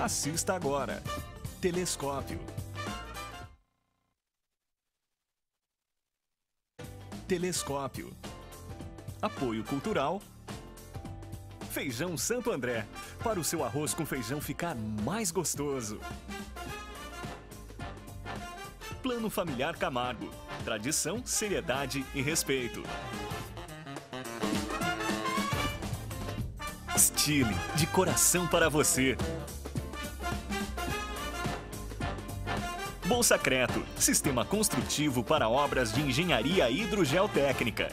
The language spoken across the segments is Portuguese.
Assista agora. Telescópio. Telescópio. Apoio cultural. Feijão Santo André. Para o seu arroz com feijão ficar mais gostoso. Plano Familiar Camargo. Tradição, seriedade e respeito. Stile, de coração para você. Bolsacreto, sistema construtivo para obras de engenharia hidrogeotécnica.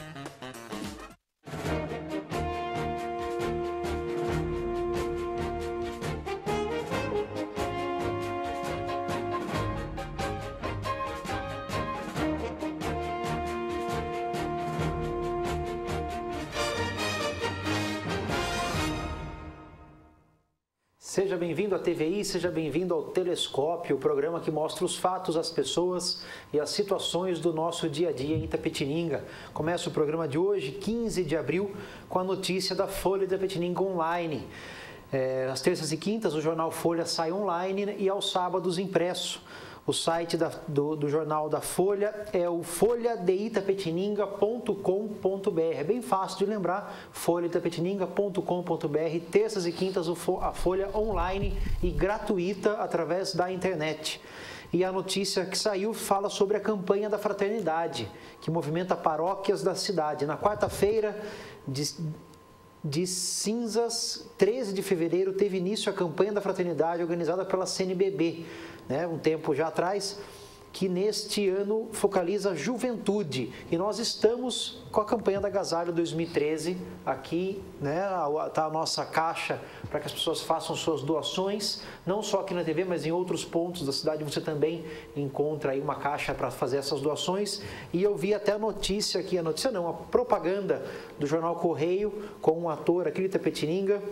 Seja bem-vindo à TVI, seja bem-vindo ao Telescópio, o programa que mostra os fatos, as pessoas e as situações do nosso dia a dia em Itapetininga. Começa o programa de hoje, 15 de abril, com a notícia da Folha de Itapetininga Online. Às terças e quintas, o jornal Folha sai online e aos sábados impresso. O site do jornal da Folha é o folhadeitapetininga.com.br. É bem fácil de lembrar, folhadeitapetininga.com.br. Terças e quintas, a Folha online e gratuita através da internet. E a notícia que saiu fala sobre a campanha da fraternidade, que movimenta paróquias da cidade. Na quarta-feira de cinzas, 13 de fevereiro, teve início a campanha da fraternidade organizada pela CNBB, um tempo já atrás, que neste ano focaliza a juventude. E nós estamos com a campanha da Agasalho 2013, aqui está a nossa caixa para que as pessoas façam suas doações, não só aqui na TV, mas em outros pontos da cidade você também encontra aí uma caixa para fazer essas doações. E eu vi até a notícia aqui, a propaganda do jornal Correio com um ator aqui de Itapetininga,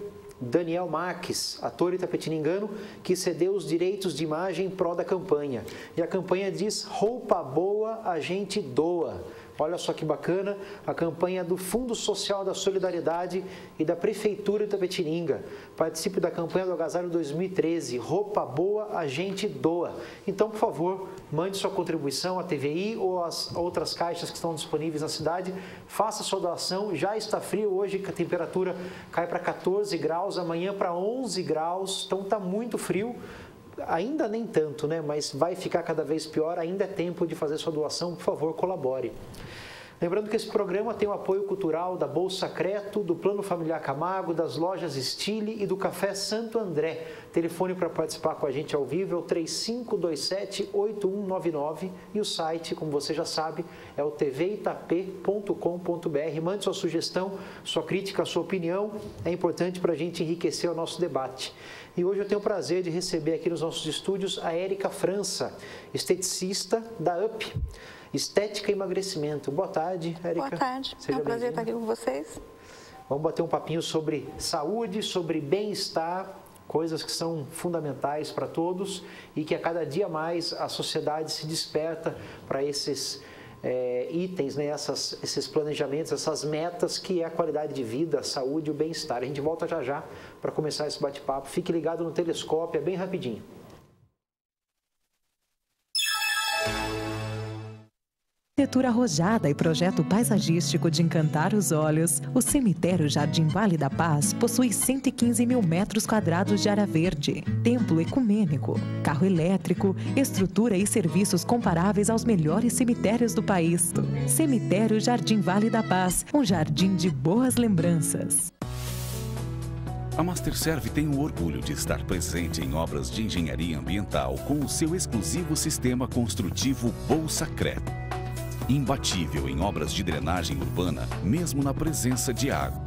Daniel Marques, ator itapetiningano, que cedeu os direitos de imagem em prol da campanha. E a campanha diz: roupa boa a gente doa. Olha só que bacana, a campanha do Fundo Social da Solidariedade e da Prefeitura de Itapetininga. Participe da campanha do Agasalho 2013, roupa boa a gente doa. Então, por favor, mande sua contribuição à TVI ou às outras caixas que estão disponíveis na cidade. Faça sua doação, já está frio hoje, a temperatura cai para 14 graus, amanhã para 11 graus, então está muito frio. Ainda nem tanto, mas vai ficar cada vez pior, ainda é tempo de fazer sua doação, por favor, colabore. Lembrando que esse programa tem o apoio cultural da Bolsacreto, do Plano Familiar Camargo, das lojas Stile e do Café Santo André. Telefone para participar com a gente ao vivo é o 3527-8199 e o site, como você já sabe, é o tvitap.com.br. Mande sua sugestão, sua crítica, sua opinião, é importante para a gente enriquecer o nosso debate. E hoje eu tenho o prazer de receber aqui nos nossos estúdios a Érica França, esteticista da UP, Estética e Emagrecimento. Boa tarde, Érica. Boa tarde, é um prazer estar aqui com vocês. Vamos bater um papinho sobre saúde, sobre bem-estar, coisas que são fundamentais para todos e que a cada dia mais a sociedade se desperta para esses itens, esses planejamentos, essas metas que é a qualidade de vida, a saúde e o bem-estar. A gente volta já já para começar esse bate-papo. Fique ligado no Telescópio, é bem rapidinho. Arquitetura arrojada e projeto paisagístico de encantar os olhos, o cemitério Jardim Vale da Paz possui 115 mil metros quadrados de área verde, templo ecumênico, carro elétrico, estrutura e serviços comparáveis aos melhores cemitérios do país. Cemitério Jardim Vale da Paz, um jardim de boas lembranças. A Masterserv tem o orgulho de estar presente em obras de engenharia ambiental com o seu exclusivo sistema construtivo Bolsacreto. Imbatível em obras de drenagem urbana, mesmo na presença de água.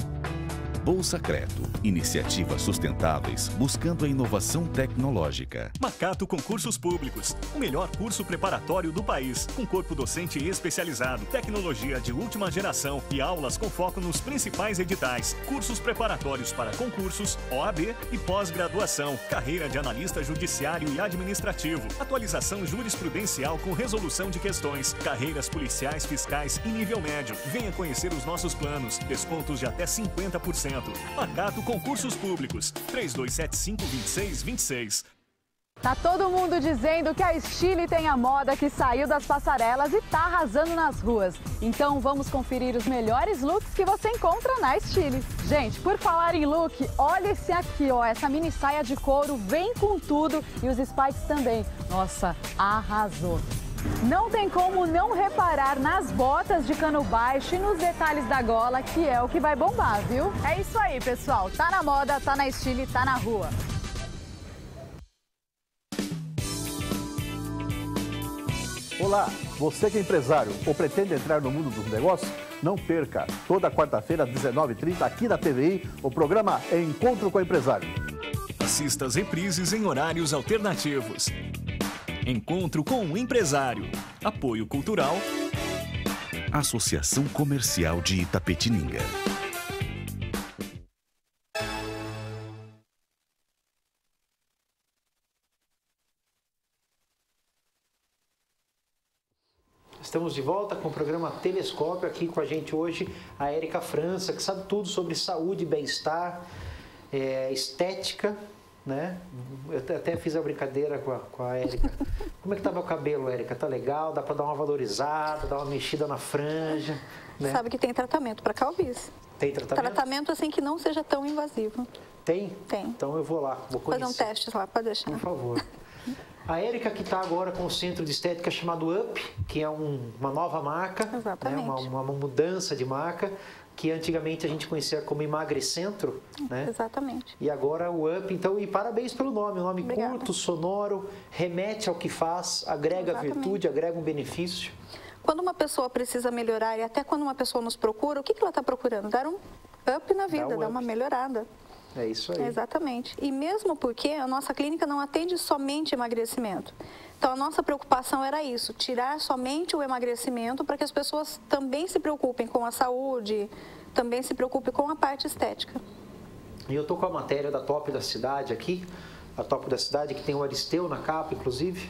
Bolsacreto, iniciativas sustentáveis buscando a inovação tecnológica. Macato Concursos Públicos, o melhor curso preparatório do país, com corpo docente especializado, tecnologia de última geração e aulas com foco nos principais editais. Cursos preparatórios para concursos, OAB e pós-graduação, carreira de analista judiciário e administrativo, atualização jurisprudencial com resolução de questões, carreiras policiais, fiscais e nível médio. Venha conhecer os nossos planos, descontos de até 50%. investimento. Pagato Concursos Públicos, 3275-2626. Tá todo mundo dizendo que a Stile tem a moda que saiu das passarelas e tá arrasando nas ruas. Então vamos conferir os melhores looks que você encontra na Stile. Gente, por falar em look, olha esse aqui, ó, essa mini saia de couro vem com tudo e os spikes também. Nossa, arrasou. Não tem como não reparar nas botas de cano baixo e nos detalhes da gola, que é o que vai bombar, viu? É isso aí, pessoal. Tá na moda, tá na Stile, tá na rua. Olá, você que é empresário ou pretende entrar no mundo dos negócios? Não perca, toda quarta-feira às 19h30 aqui na TVI, o programa Encontro com o Empresário. Assista as reprises em horários alternativos. Encontro com o Empresário. Apoio Cultural. Associação Comercial de Itapetininga. Estamos de volta com o programa Telescópio, aqui com a gente hoje a Érica França, que sabe tudo sobre saúde, bem-estar, estética, né? Eu até fiz a brincadeira com a Érica. Como é que tá meu cabelo, Érica? Tá legal? Dá para dar uma valorizada, dar uma mexida na franja, né? Sabe que tem tratamento para calvície. Tem tratamento? Tratamento assim que não seja tão invasivo. Tem? Tem. Então eu vou lá, vou conhecer. Fazer um teste lá, pode deixar. Por favor. A Érica que está agora com o centro de estética chamado UP, que é uma nova marca, exatamente, né? uma mudança de marca, que antigamente a gente conhecia como Emagrecentro, né? Exatamente. E agora o UP, então, e parabéns pelo nome, um nome Obrigada. Curto, sonoro, remete ao que faz, agrega exatamente. Virtude, agrega um benefício. Quando uma pessoa precisa melhorar, e até quando uma pessoa nos procura, o que ela está procurando? Dar um up na vida, dar uma melhorada. É isso aí. Exatamente. E mesmo porque a nossa clínica não atende somente emagrecimento. Então, a nossa preocupação era isso, tirar somente o emagrecimento para que as pessoas também se preocupem com a saúde, também se preocupem com a parte estética. E eu estou com a matéria da Top da Cidade aqui, a Top da Cidade, que tem o Aristeu na capa, inclusive,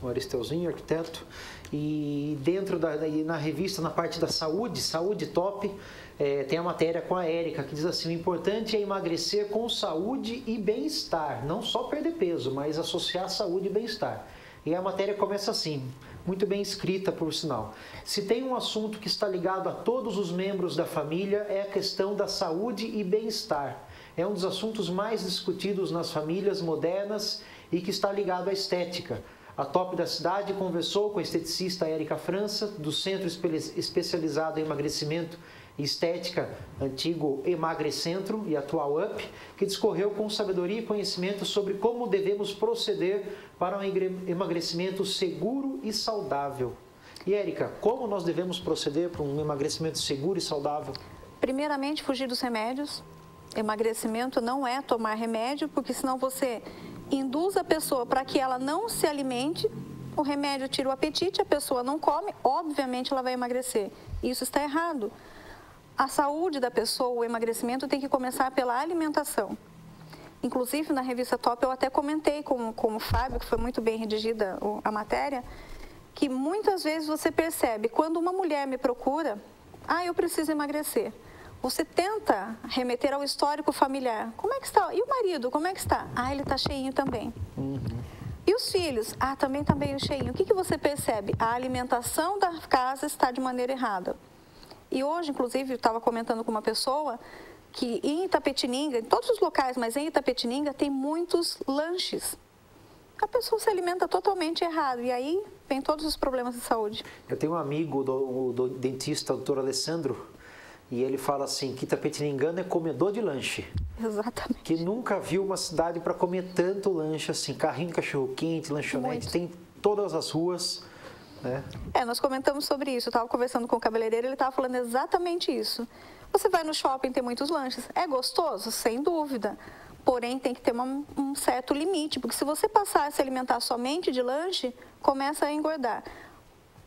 o Aristeuzinho, arquiteto. E dentro na revista, na parte da saúde, Saúde Top, tem a matéria com a Érica, que diz assim: o importante é emagrecer com saúde e bem-estar, não só perder peso, mas associar saúde e bem-estar. E a matéria começa assim, muito bem escrita, por sinal. Se tem um assunto que está ligado a todos os membros da família, é a questão da saúde e bem-estar. É um dos assuntos mais discutidos nas famílias modernas e que está ligado à estética. A Top da Cidade conversou com a esteticista Érica França, do Centro Especializado em Emagrecimento e Estética, antigo Emagrecentro e atual UP, que discorreu com sabedoria e conhecimento sobre como devemos proceder para um emagrecimento seguro e saudável. E Érica, como nós devemos proceder para um emagrecimento seguro e saudável? Primeiramente, fugir dos remédios. Emagrecimento não é tomar remédio, porque senão você induz a pessoa para que ela não se alimente, o remédio tira o apetite, a pessoa não come, obviamente ela vai emagrecer. Isso está errado. A saúde da pessoa, o emagrecimento tem que começar pela alimentação. Inclusive, na revista Top, eu até comentei com o Fábio, que foi muito bem redigida a matéria, que muitas vezes você percebe, quando uma mulher me procura, eu preciso emagrecer. Você tenta remeter ao histórico familiar. Como é que está? E o marido, como é que está? Ele está cheinho também. E os filhos? Também está meio cheinho. O que você percebe? A alimentação da casa está de maneira errada. E hoje, inclusive, eu estava comentando com uma pessoa que em Itapetininga, em todos os locais, mas em Itapetininga, tem muitos lanches. A pessoa se alimenta totalmente errado. E aí vem todos os problemas de saúde. Eu tenho um amigo, do dentista, o doutor Alessandro, e ele fala assim, que Itapetiningano é comedor de lanche. Exatamente. Que nunca viu uma cidade para comer tanto lanche assim, carrinho de cachorro-quente, lanchonete, tem todas as ruas, né? Nós comentamos sobre isso, eu estava conversando com o cabeleireiro, ele estava falando exatamente isso. Você vai no shopping, tem muitos lanches, é gostoso? Sem dúvida. Porém, tem que ter um certo limite, porque se você passar a se alimentar somente de lanche, começa a engordar.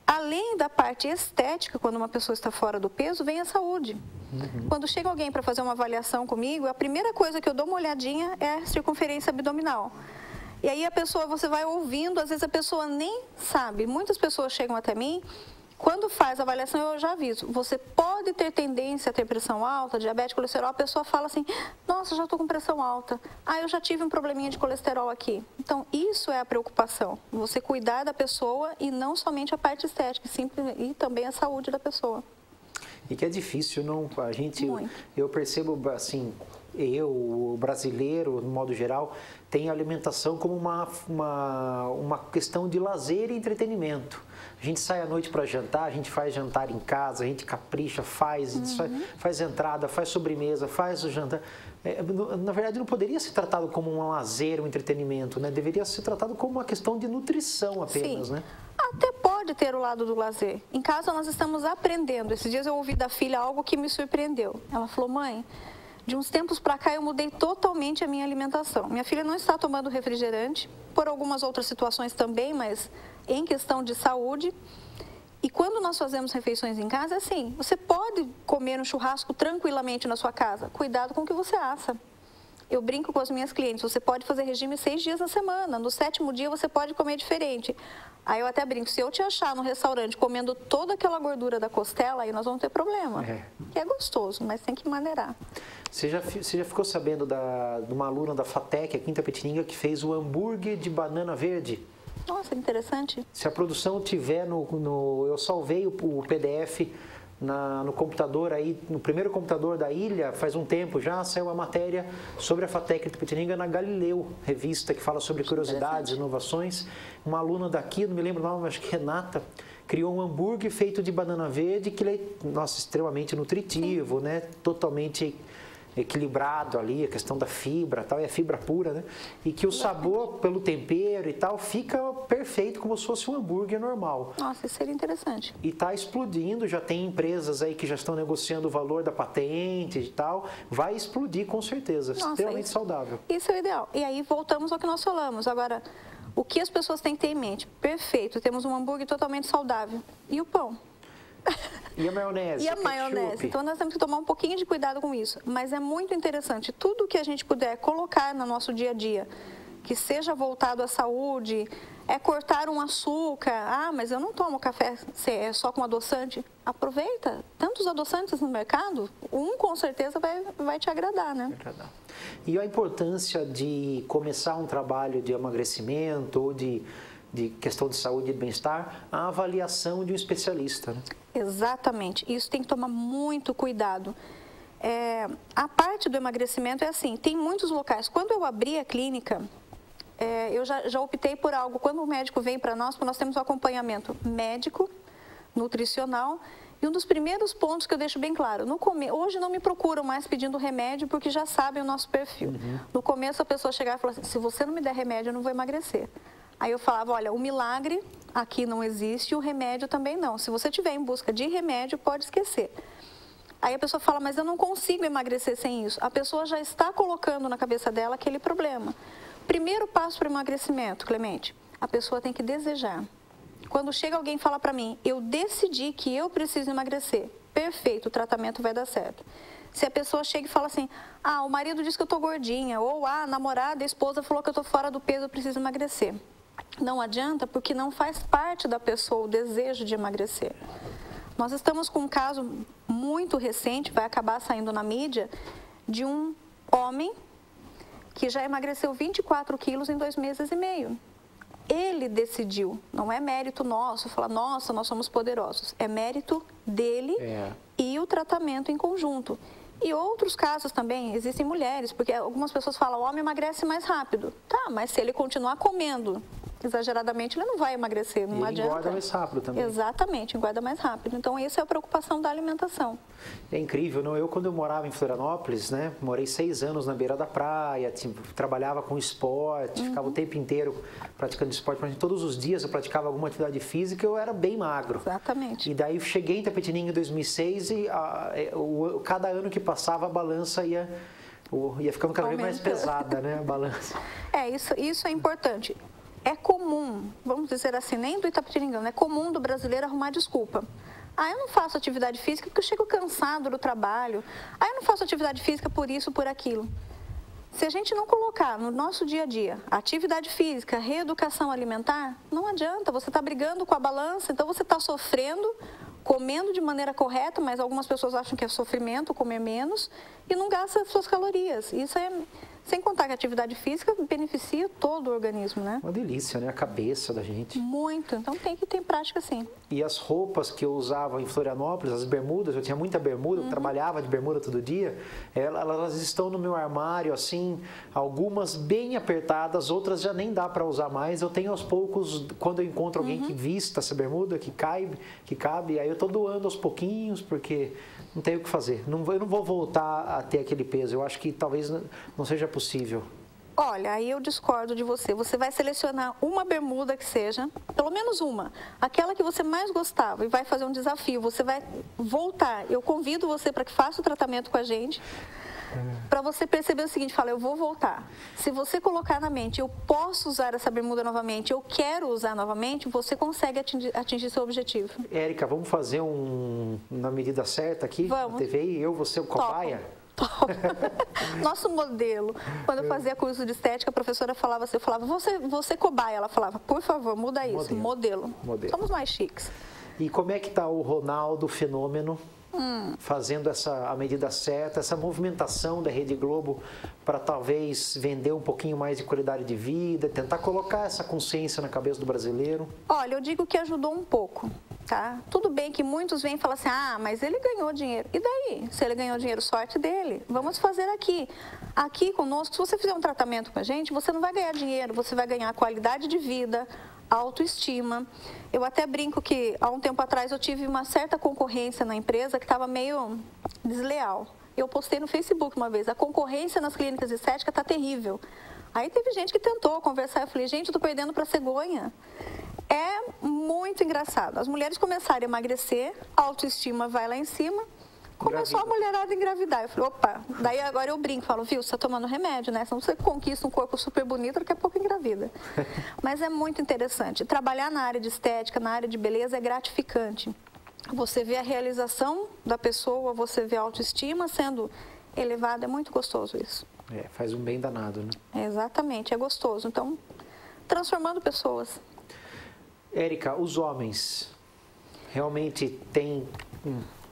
Além da parte estética, quando uma pessoa está fora do peso, vem a saúde. Quando chega alguém para fazer uma avaliação comigo, a primeira coisa que eu dou uma olhadinha é a circunferência abdominal. E aí você vai ouvindo, às vezes a pessoa nem sabe. Muitas pessoas chegam até mim, Quando faz a avaliação, eu já aviso, você pode ter tendência a ter pressão alta, diabetes, colesterol, a pessoa fala assim, nossa, já estou com pressão alta, eu já tive um probleminha de colesterol aqui. Então, isso é a preocupação, você cuidar da pessoa e não somente a parte estética, e também a saúde da pessoa. E que é difícil, não? A gente, eu percebo assim, o brasileiro, no modo geral, tem a alimentação como uma questão de lazer e entretenimento. A gente sai à noite para jantar, a gente faz jantar em casa, a gente capricha, faz entrada, faz sobremesa, faz o jantar. Na verdade, não poderia ser tratado como um lazer, um entretenimento, né? Deveria ser tratado como uma questão de nutrição apenas, Sim. né? Até pode ter o lado do lazer. Em casa, nós estamos aprendendo. Esses dias eu ouvi da filha algo que me surpreendeu. Ela falou, mãe, de uns tempos para cá eu mudei totalmente a minha alimentação. Minha filha não está tomando refrigerante, por algumas outras situações também, mas em questão de saúde. E quando nós fazemos refeições em casa, é assim, você pode comer um churrasco tranquilamente na sua casa. Cuidado com o que você assa. Eu brinco com as minhas clientes, você pode fazer regime 6 dias na semana, no 7º dia você pode comer diferente. Aí eu até brinco, se eu te achar no restaurante comendo toda aquela gordura da costela, aí nós vamos ter problema. Que é gostoso, mas tem que maneirar. Você já ficou sabendo de uma aluna da FATEC, aqui em Itapetininga, que fez o hambúrguer de banana verde? Nossa, interessante. Se a produção tiver eu salvei o PDF no computador aí, no primeiro computador da ilha, faz um tempo já, saiu uma matéria sobre a FATEC de Itapetininga na Galileu, revista que fala sobre curiosidades, inovações. Uma aluna daqui, não me lembro o nome, acho que Renata, criou um hambúrguer feito de banana verde, que ele é, nossa, extremamente nutritivo, né? Totalmente equilibrado ali, a questão da fibra, tal, é fibra pura, né? E que o sabor, pelo tempero e tal, fica perfeito como se fosse um hambúrguer normal. Nossa, isso seria interessante. E está explodindo, já tem empresas aí que já estão negociando o valor da patente e tal, vai explodir com certeza, extremamente saudável. Isso é o ideal. E aí voltamos ao que nós falamos. Agora, o que as pessoas têm que ter em mente? Perfeito, temos um hambúrguer totalmente saudável. E o pão? E a maionese? E a maionese. Então, nós temos que tomar um pouquinho de cuidado com isso. Mas é muito interessante. Tudo que a gente puder colocar no nosso dia a dia, que seja voltado à saúde, é cortar um açúcar. Mas eu não tomo café só com adoçante. Aproveita. Tantos adoçantes no mercado, com certeza vai te agradar, né? E a importância de começar um trabalho de emagrecimento ou de questão de saúde e bem-estar, a avaliação de um especialista, né? Exatamente. Isso tem que tomar muito cuidado. A parte do emagrecimento é assim, tem muitos locais. Quando eu abri a clínica, eu já optei por algo. Quando o médico vem para nós temos o acompanhamento médico, nutricional. E um dos primeiros pontos que eu deixo bem claro, hoje não me procuram mais pedindo remédio porque já sabem o nosso perfil. No começo a pessoa chegava e falava assim, se você não me der remédio eu não vou emagrecer. Aí eu falava, olha, o milagre aqui não existe e o remédio também não. Se você estiver em busca de remédio, pode esquecer. Aí a pessoa fala, mas eu não consigo emagrecer sem isso. A pessoa já está colocando na cabeça dela aquele problema. Primeiro passo para o emagrecimento, Clemente, a pessoa tem que desejar. Quando chega alguém e fala para mim, eu decidi que eu preciso emagrecer, perfeito, o tratamento vai dar certo. Se a pessoa chega e fala assim, o marido disse que eu estou gordinha, ou a namorada, a esposa falou que eu estou fora do peso, eu preciso emagrecer. Não adianta, porque não faz parte da pessoa o desejo de emagrecer. Nós estamos com um caso muito recente, vai acabar saindo na mídia, de um homem que já emagreceu 24 quilos em 2 meses e meio. Ele decidiu, não é mérito nosso, falar, nossa, nós somos poderosos. É mérito dele e o tratamento em conjunto. E outros casos também, existem mulheres, porque algumas pessoas falam, o homem emagrece mais rápido. Tá, mas se ele continuar comendo exageradamente, ele não vai emagrecer, não adianta. Ele engorda mais rápido também. Exatamente, engorda mais rápido. Então, essa é a preocupação da alimentação. É incrível, não? Quando eu morava em Florianópolis, né? Morei 6 anos na beira da praia, trabalhava com esporte, ficava o tempo inteiro praticando esporte. Todos os dias eu praticava alguma atividade física, eu era bem magro. Exatamente. E daí eu cheguei em Itapetininga em 2006 e cada ano que passava a balança ia ficando cada vez mais pesada, né? A balança. Isso é importante. É comum, vamos dizer assim, nem do Itapetininga, é comum do brasileiro arrumar desculpa. Eu não faço atividade física porque eu chego cansado do trabalho. Eu não faço atividade física por isso, por aquilo. Se a gente não colocar no nosso dia a dia atividade física, reeducação alimentar, não adianta, você está brigando com a balança, então você está sofrendo, comendo de maneira correta, mas algumas pessoas acham que é sofrimento comer menos e não gasta as suas calorias. Isso é, sem contar que a atividade física beneficia todo o organismo, né? Uma delícia, né? A cabeça da gente. Muito, então tem que ter prática sim. E as roupas que eu usava em Florianópolis, as bermudas, eu tinha muita bermuda, eu trabalhava de bermuda todo dia, elas estão no meu armário, assim, algumas bem apertadas, outras já nem dá para usar mais. Eu tenho aos poucos, quando eu encontro alguém que vista essa bermuda, que cabe, aí eu estou doando aos pouquinhos, porque não tenho o que fazer. Eu não vou voltar a ter aquele peso, eu acho que talvez não seja possível. Olha, aí eu discordo de você. Você vai selecionar uma bermuda que seja, pelo menos uma, aquela que você mais gostava e vai fazer um desafio. Você vai voltar. Eu convido você para que faça o tratamento com a gente, para você perceber o seguinte, fala, eu vou voltar. Se você colocar na mente, eu posso usar essa bermuda novamente, eu quero usar novamente, você consegue atingir seu objetivo. Érica, vamos fazer na medida certa aqui, vamos. Na TV, eu, você, o cobaia? Nosso modelo, quando eu fazia curso de estética, a professora falava assim, eu falava, você cobaia, ela falava, por favor, muda isso, modelo. Somos mais chiques. E como é que está o Ronaldo Fenômeno fazendo a medida certa, essa movimentação da Rede Globo para talvez vender um pouquinho mais de qualidade de vida, tentar colocar essa consciência na cabeça do brasileiro? Olha, eu digo que ajudou um pouco. Tá? Tudo bem que muitos vêm e falam assim, mas ele ganhou dinheiro. E daí? Se ele ganhou dinheiro, sorte dele. Vamos fazer aqui. Aqui conosco, se você fizer um tratamento com a gente, você não vai ganhar dinheiro, você vai ganhar qualidade de vida, autoestima. Eu até brinco que há um tempo atrás eu tive uma certa concorrência na empresa que estava meio desleal. Eu postei no Facebook uma vez, a concorrência nas clínicas de estética está terrível. Aí teve gente que tentou conversar, eu falei, gente, eu estou perdendo para cegonha. É muito engraçado. As mulheres começaram a emagrecer, a autoestima vai lá em cima, começou a mulherada a engravidar. Eu falei, opa, daí agora eu brinco, falo, viu, você está tomando remédio, né? Senão você conquista um corpo super bonito, daqui a pouco engravida. Mas é muito interessante. Trabalhar na área de estética, na área de beleza é gratificante. Você vê a realização da pessoa, você vê a autoestima sendo elevada, é muito gostoso isso. Faz um bem danado, né? Exatamente, é gostoso. Então, transformando pessoas. Érica, os homens realmente têm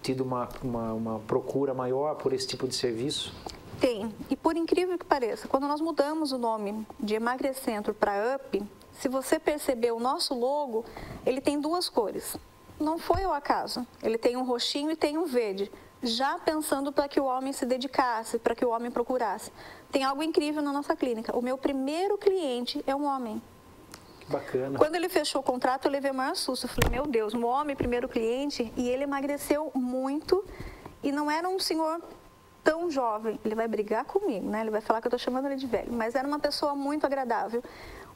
tido uma procura maior por esse tipo de serviço? Tem. E por incrível que pareça, quando nós mudamos o nome de Emagrecentro para Up, se você perceber o nosso logo, ele tem duas cores. Não foi ao acaso. Ele tem um roxinho e tem um verde. Já pensando para que o homem se dedicasse, para que o homem procurasse. Tem algo incrível na nossa clínica. O meu primeiro cliente é um homem. Bacana. Quando ele fechou o contrato, eu levei o maior susto. Eu falei, meu Deus, um homem, primeiro cliente, e ele emagreceu muito e não era um senhor tão jovem. Ele vai brigar comigo, né? Ele vai falar que eu estou chamando ele de velho, mas era uma pessoa muito agradável.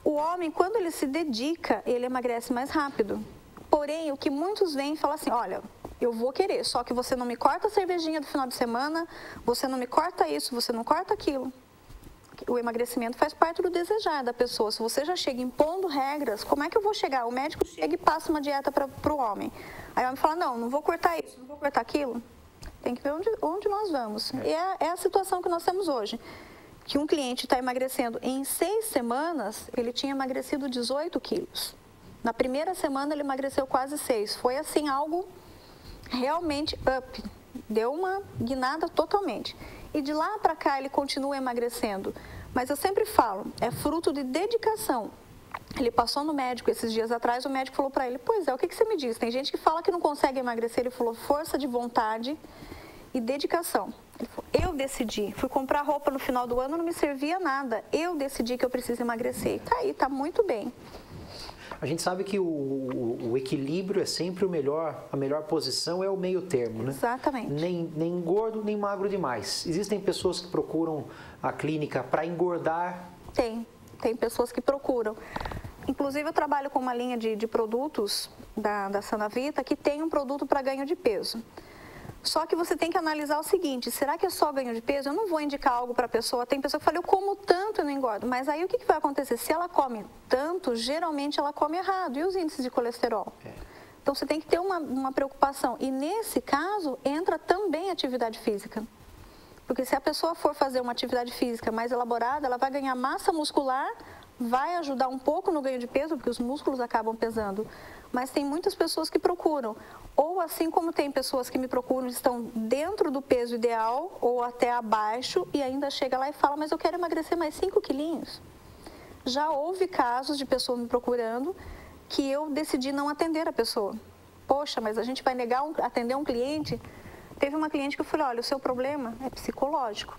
O homem, quando ele se dedica, ele emagrece mais rápido. Porém, o que muitos veem e falam assim, olha, eu vou querer, só que você não me corta a cervejinha do final de semana, você não me corta isso, você não corta aquilo. O emagrecimento faz parte do desejar da pessoa. Se você já chega impondo regras, como é que eu vou chegar? O médico chega e passa uma dieta para o homem. Aí o homem fala, não vou cortar isso, não vou cortar aquilo. Tem que ver onde nós vamos. E é a situação que nós temos hoje. Que um cliente está emagrecendo em 6 semanas, ele tinha emagrecido 18 quilos. Na primeira semana ele emagreceu quase 6. Foi assim algo realmente up. Deu uma guinada totalmente. E de lá para cá ele continua emagrecendo. Mas eu sempre falo, é fruto de dedicação. Ele passou no médico esses dias atrás, o médico falou para ele, pois é, o que você me diz? Tem gente que fala que não consegue emagrecer. Ele falou, força de vontade e dedicação. Ele falou, eu decidi, fui comprar roupa no final do ano, não me servia nada. Eu decidi que eu preciso emagrecer. E tá aí, tá muito bem. A gente sabe que o equilíbrio é sempre a melhor posição é o meio termo, né? Exatamente. Nem gordo, nem magro demais. Existem pessoas que procuram a clínica para engordar? Tem pessoas que procuram. Inclusive, eu trabalho com uma linha de produtos da Sanavita que tem um produto para ganho de peso. Só que você tem que analisar o seguinte, será que é só ganho de peso? Eu não vou indicar algo para a pessoa. Tem pessoa que fala, eu como tanto e não engordo. Mas aí o que vai acontecer? Se ela come tanto, geralmente ela come errado. E os índices de colesterol? Então você tem que ter uma preocupação. E nesse caso, entra também a atividade física. Porque se a pessoa for fazer uma atividade física mais elaborada, ela vai ganhar massa muscular, vai ajudar um pouco no ganho de peso, porque os músculos acabam pesando. Mas tem muitas pessoas que procuram, ou assim como tem pessoas que me procuram, estão dentro do peso ideal ou até abaixo e ainda chega lá e fala, mas eu quero emagrecer mais 5 quilinhos. Já houve casos de pessoas me procurando que eu decidi não atender a pessoa. Poxa, mas a gente vai negar atender um cliente? Teve uma cliente que eu falei, olha, o seu problema é psicológico.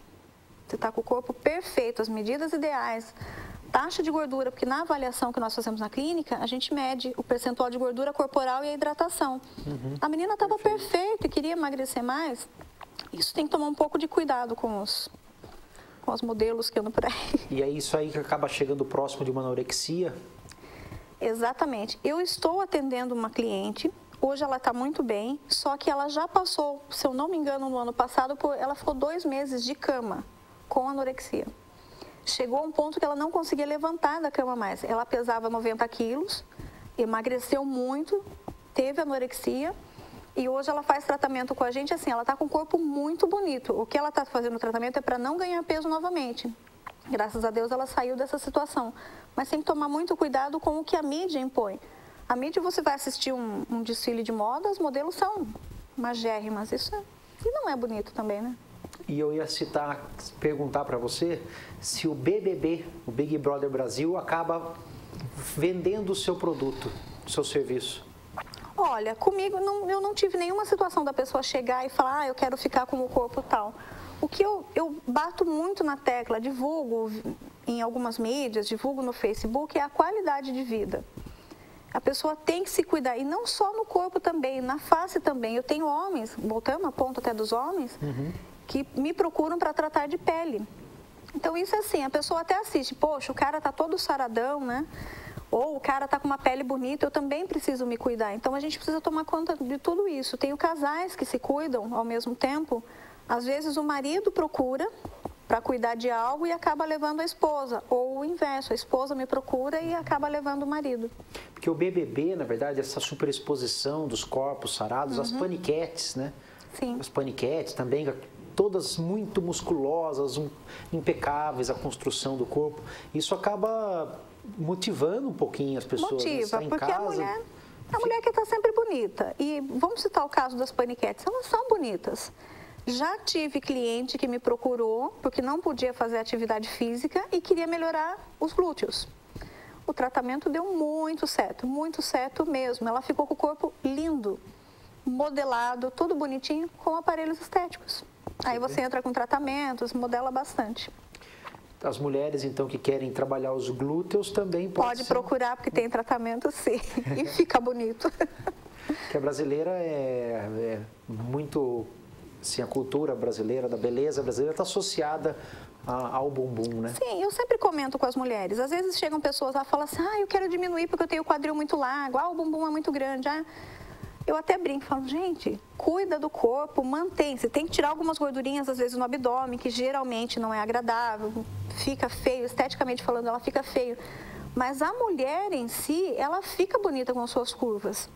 Você está com o corpo perfeito, as medidas ideais, taxa de gordura, porque na avaliação que nós fazemos na clínica, a gente mede o percentual de gordura corporal e a hidratação. A menina estava perfeita e queria emagrecer mais. Isso tem que tomar um pouco de cuidado com os modelos que andam por aí. E é isso aí que acaba chegando próximo de uma anorexia? Exatamente. Eu estou atendendo uma cliente, hoje ela está muito bem, só que ela já passou, se eu não me engano, no ano passado, ela ficou 2 meses de cama com anorexia. Chegou a um ponto que ela não conseguia levantar da cama mais. Ela pesava 90 quilos, emagreceu muito, teve anorexia e hoje ela faz tratamento com a gente assim, ela está com um corpo muito bonito. O que ela está fazendo no tratamento é para não ganhar peso novamente. Graças a Deus ela saiu dessa situação. Mas tem que tomar muito cuidado com o que a mídia impõe. A mídia, você vai assistir um desfile de moda, os modelos são magérrimas. Isso não é bonito também, né? E eu ia perguntar para você se o BBB, o Big Brother Brasil, acaba vendendo o seu produto, o seu serviço. Olha, comigo eu não tive nenhuma situação da pessoa chegar e falar, eu quero ficar com o corpo tal. O que eu bato muito na tecla, divulgo em algumas mídias, divulgo no Facebook, é a qualidade de vida. A pessoa tem que se cuidar, e não só no corpo também, na face também. Eu tenho homens, voltando a ponto até dos homens, que me procuram para tratar de pele. Então isso é assim, a pessoa até assiste, poxa, o cara tá todo saradão, né? Ou o cara tá com uma pele bonita, eu também preciso me cuidar. Então a gente precisa tomar conta de tudo isso. Tenho casais que se cuidam ao mesmo tempo. Às vezes o marido procura para cuidar de algo e acaba levando a esposa. Ou o inverso, a esposa me procura e acaba levando o marido. Porque o BBB, na verdade, essa superexposição dos corpos sarados, as paniquetes, né? Sim. As paniquetes também, todas muito musculosas, impecáveis, a construção do corpo. Isso acaba motivando um pouquinho as pessoas. Motiva, né? porque a mulher que está sempre bonita. E vamos citar o caso das paniquetes, elas são bonitas. Já tive cliente que me procurou porque não podia fazer atividade física e queria melhorar os glúteos. O tratamento deu muito certo mesmo. Ela ficou com o corpo lindo, modelado, tudo bonitinho, com aparelhos estéticos. Aí você entra com tratamentos, modela bastante. As mulheres, então, que querem trabalhar os glúteos também pode procurar, porque tem tratamento sim, e fica bonito. Que a brasileira é muito... Assim, a cultura brasileira, da beleza brasileira, está associada ao bumbum, né? Sim, eu sempre comento com as mulheres. Às vezes chegam pessoas lá e falam assim, eu quero diminuir porque eu tenho o quadril muito largo, o bumbum é muito grande. Eu até brinco, falo, gente, cuida do corpo, mantém. Você tem que tirar algumas gordurinhas, às vezes, no abdômen, que geralmente não é agradável, fica feio, esteticamente falando, ela fica feio. Mas a mulher em si, ela fica bonita com suas curvas.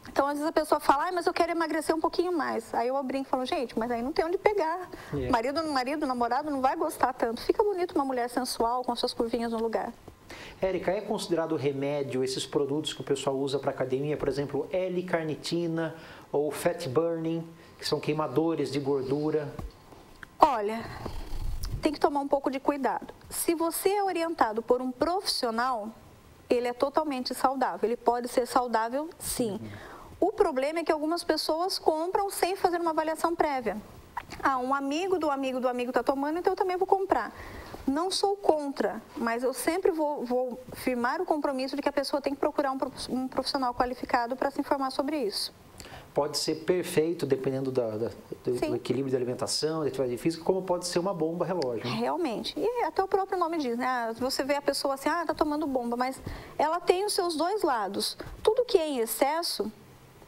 Então, às vezes a pessoa fala, mas eu quero emagrecer um pouquinho mais. Aí eu brinco e falo, gente, mas aí não tem onde pegar. Marido, namorado não vai gostar tanto. Fica bonito uma mulher sensual com as suas curvinhas no lugar. Érica, é considerado remédio esses produtos que o pessoal usa para academia, por exemplo, L-carnitina ou fat burning, que são queimadores de gordura? Olha, tem que tomar um pouco de cuidado. Se você é orientado por um profissional, ele é totalmente saudável. Ele pode ser saudável, sim. O problema é que algumas pessoas compram sem fazer uma avaliação prévia. Um amigo do amigo do amigo está tomando, então eu também vou comprar. Não sou contra, mas eu sempre vou firmar o compromisso de que a pessoa tem que procurar um profissional qualificado para se informar sobre isso. Pode ser perfeito, dependendo do equilíbrio da alimentação, da atividade física, como pode ser uma bomba relógio. Né? Realmente. E até o próprio nome diz, né? Você vê a pessoa assim, está tomando bomba, mas ela tem os seus dois lados. Tudo que é em excesso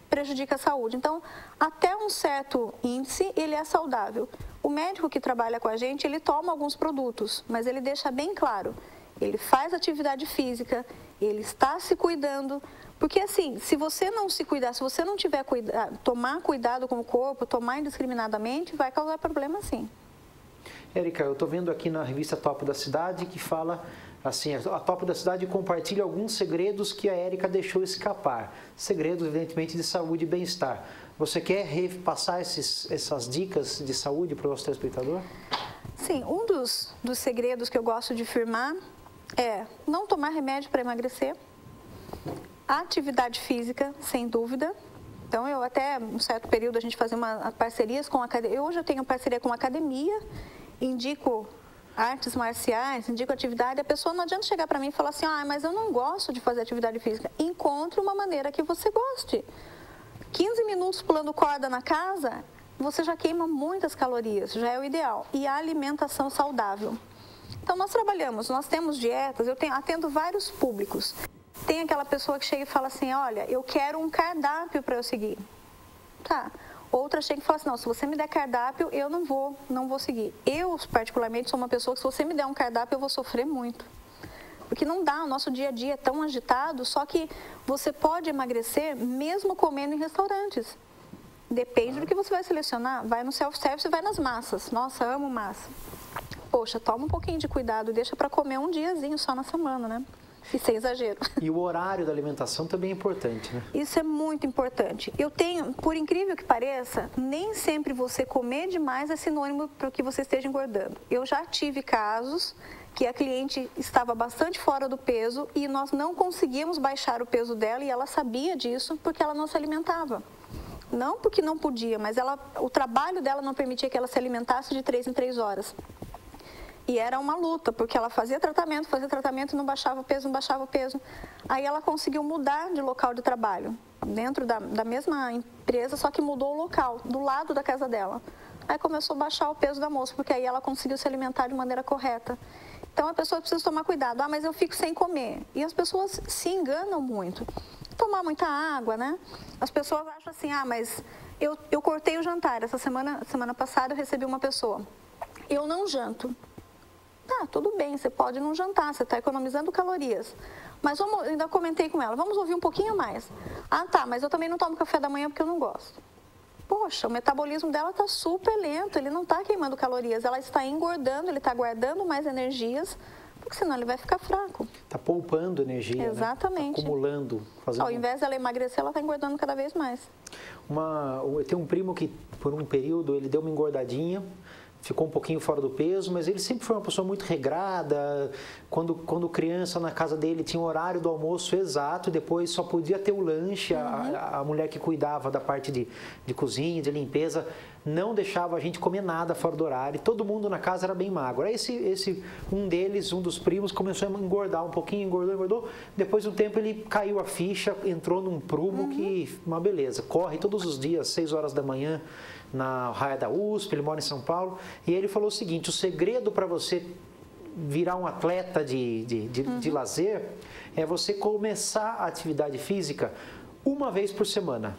prejudica a saúde. Então, até um certo índice, ele é saudável. O médico que trabalha com a gente, ele toma alguns produtos, mas ele deixa bem claro, ele faz atividade física, ele está se cuidando, porque assim, se você não se cuidar, se você não tiver tomar cuidado com o corpo, tomar indiscriminadamente, vai causar problema sim. Érica, eu estou vendo aqui na revista Top da Cidade que fala assim, a Top da Cidade compartilha alguns segredos que a Érica deixou escapar. Segredos, evidentemente, de saúde e bem-estar. Você quer repassar essas dicas de saúde para o nosso telespectador? Sim, um dos segredos que eu gosto de firmar é não tomar remédio para emagrecer, atividade física, sem dúvida. Então, eu até, um certo período, a gente fazia parcerias com a academia. Hoje eu tenho parceria com a academia, indico artes marciais, indico atividade. A pessoa não adianta chegar para mim e falar assim, mas eu não gosto de fazer atividade física. Encontre uma maneira que você goste. 15 minutos pulando corda na casa, você já queima muitas calorias, já é o ideal. E a alimentação saudável. Então, nós temos dietas, atendo vários públicos. Tem aquela pessoa que chega e fala assim, olha, eu quero um cardápio para eu seguir. Tá. Outra chega e fala assim, não, se você me der cardápio, eu não vou seguir. Eu, particularmente, sou uma pessoa que se você me der um cardápio, eu vou sofrer muito. Porque não dá, o nosso dia a dia é tão agitado, só que você pode emagrecer mesmo comendo em restaurantes. Depende do que você vai selecionar. Vai no self-service e vai nas massas. Nossa, amo massa. Poxa, toma um pouquinho de cuidado, deixa para comer um diazinho só na semana, né? E sem exagero. E o horário da alimentação também é importante, né? Isso é muito importante. Por incrível que pareça, nem sempre você comer demais é sinônimo para que você esteja engordando. Eu já tive casos que a cliente estava bastante fora do peso e nós não conseguíamos baixar o peso dela e ela sabia disso porque ela não se alimentava. Não porque não podia, mas o trabalho dela não permitia que ela se alimentasse de 3 em 3 horas. E era uma luta, porque ela fazia tratamento e não baixava o peso. Aí ela conseguiu mudar de local de trabalho, dentro da mesma empresa, só que mudou o local, do lado da casa dela. Aí começou a baixar o peso da moça, porque aí ela conseguiu se alimentar de maneira correta. Então a pessoa precisa tomar cuidado, mas eu fico sem comer. E as pessoas se enganam muito. Tomar muita água, né? As pessoas acham assim, mas eu cortei o jantar. Essa semana passada eu recebi uma pessoa. Eu não janto. Tá, tudo bem, você pode não jantar, você está economizando calorias. Mas ainda comentei com ela, vamos ouvir um pouquinho mais. Tá, mas eu também não tomo café da manhã porque eu não gosto. Poxa, o metabolismo dela está super lento, ele não está queimando calorias, ela está engordando, ele está guardando mais energias, porque senão ele vai ficar fraco. Está poupando energia, exatamente. Né? Acumulando. Ao invés dela emagrecer, ela está engordando cada vez mais. Eu tenho um primo que, por um período, ele deu uma engordadinha, ficou um pouquinho fora do peso, mas ele sempre foi uma pessoa muito regrada. Quando criança, na casa dele, tinha o horário do almoço exato, depois só podia ter o lanche. A mulher que cuidava da parte de cozinha, de limpeza, não deixava a gente comer nada fora do horário. Todo mundo na casa era bem magro. Aí um dos primos, começou a engordar um pouquinho, engordou. Depois de um tempo ele caiu a ficha, entrou num prumo que, uma beleza, corre todos os dias, 6 horas da manhã, na raia da USP, ele mora em São Paulo, e ele falou o seguinte, o segredo para você virar um atleta de lazer é você começar a atividade física uma vez por semana.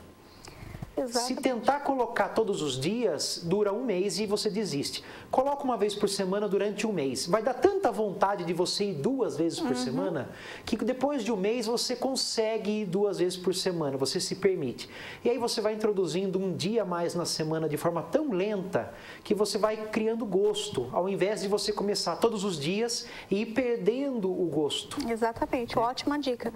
Exatamente. Se tentar colocar todos os dias, dura um mês e você desiste. Coloca uma vez por semana durante um mês. Vai dar tanta vontade de você ir 2 vezes por semana, que depois de um mês você consegue ir 2 vezes por semana, você se permite. E aí você vai introduzindo um dia a mais na semana de forma tão lenta, que você vai criando gosto, ao invés de você começar todos os dias e ir perdendo o gosto. Exatamente, ótima dica.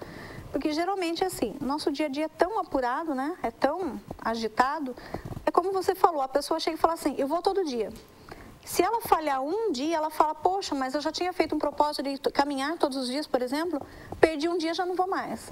Porque geralmente é assim, nosso dia a dia é tão apurado, né? É tão agitado. É como você falou, a pessoa chega e fala assim, eu vou todo dia. Se ela falhar um dia, ela fala, poxa, mas eu já tinha feito um propósito de caminhar todos os dias, por exemplo, perdi um dia, já não vou mais.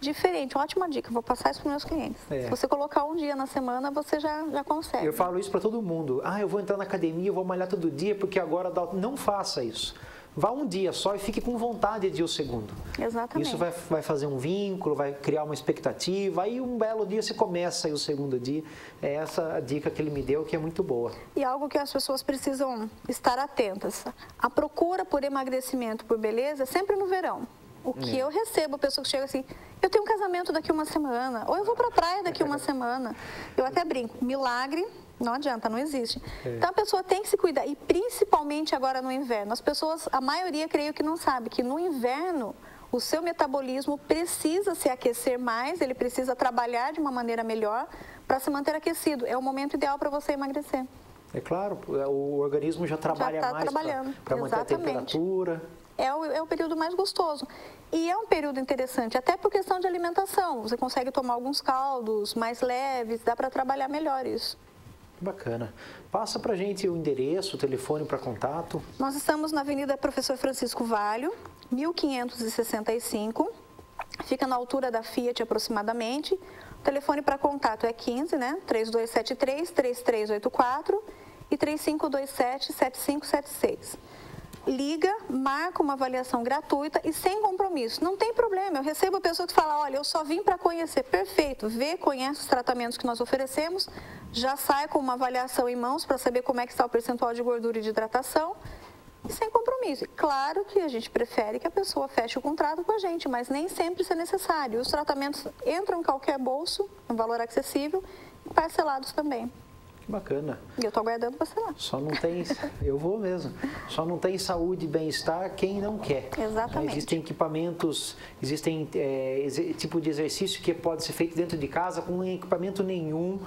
Diferente, ótima dica, vou passar isso para os meus clientes. Se você colocar um dia na semana, você já consegue. Eu falo isso para todo mundo. Eu vou entrar na academia, eu vou malhar todo dia, porque agora dá... Não faça isso. Vá um dia só e fique com vontade de ir o segundo. Exatamente. Isso vai fazer um vínculo, vai criar uma expectativa, aí um belo dia você começa aí o segundo dia. É essa a dica que ele me deu, que é muito boa. E algo que as pessoas precisam estar atentas. A procura por emagrecimento, por beleza, é sempre no verão. O que eu recebo, a pessoa que chega assim, eu tenho um casamento daqui uma semana, ou eu vou para a praia daqui uma semana. Eu até brinco, milagre... Não adianta, não existe. Então a pessoa tem que se cuidar, e principalmente agora no inverno. As pessoas, a maioria creio que não sabe que no inverno o seu metabolismo precisa se aquecer mais, ele precisa trabalhar de uma maneira melhor para se manter aquecido. É o momento ideal para você emagrecer. É claro, o organismo já trabalha mais para manter a temperatura. É o período mais gostoso. E é um período interessante, até por questão de alimentação. Você consegue tomar alguns caldos mais leves, dá para trabalhar melhor isso. Bacana. Passa para a gente o endereço, o telefone para contato. Nós estamos na Avenida Professor Francisco Valho, 1565. Fica na altura da Fiat aproximadamente. O telefone para contato é 15, né? 3273-3384 e 3527-7576. Liga, marca uma avaliação gratuita e sem compromisso. Não tem problema, eu recebo a pessoa que fala, olha, eu só vim para conhecer. Perfeito, conhece os tratamentos que nós oferecemos, já sai com uma avaliação em mãos para saber como é que está o percentual de gordura e de hidratação. E sem compromisso. Claro que a gente prefere que a pessoa feche o contrato com a gente, mas nem sempre isso é necessário. Os tratamentos entram em qualquer bolso, um valor acessível, e parcelados também. Bacana. E eu estou aguardando você lá. Só não tem, eu vou mesmo. Só não tem saúde e bem-estar quem não quer. Exatamente. Existem equipamentos, existem tipo de exercício que pode ser feito dentro de casa com equipamento nenhum,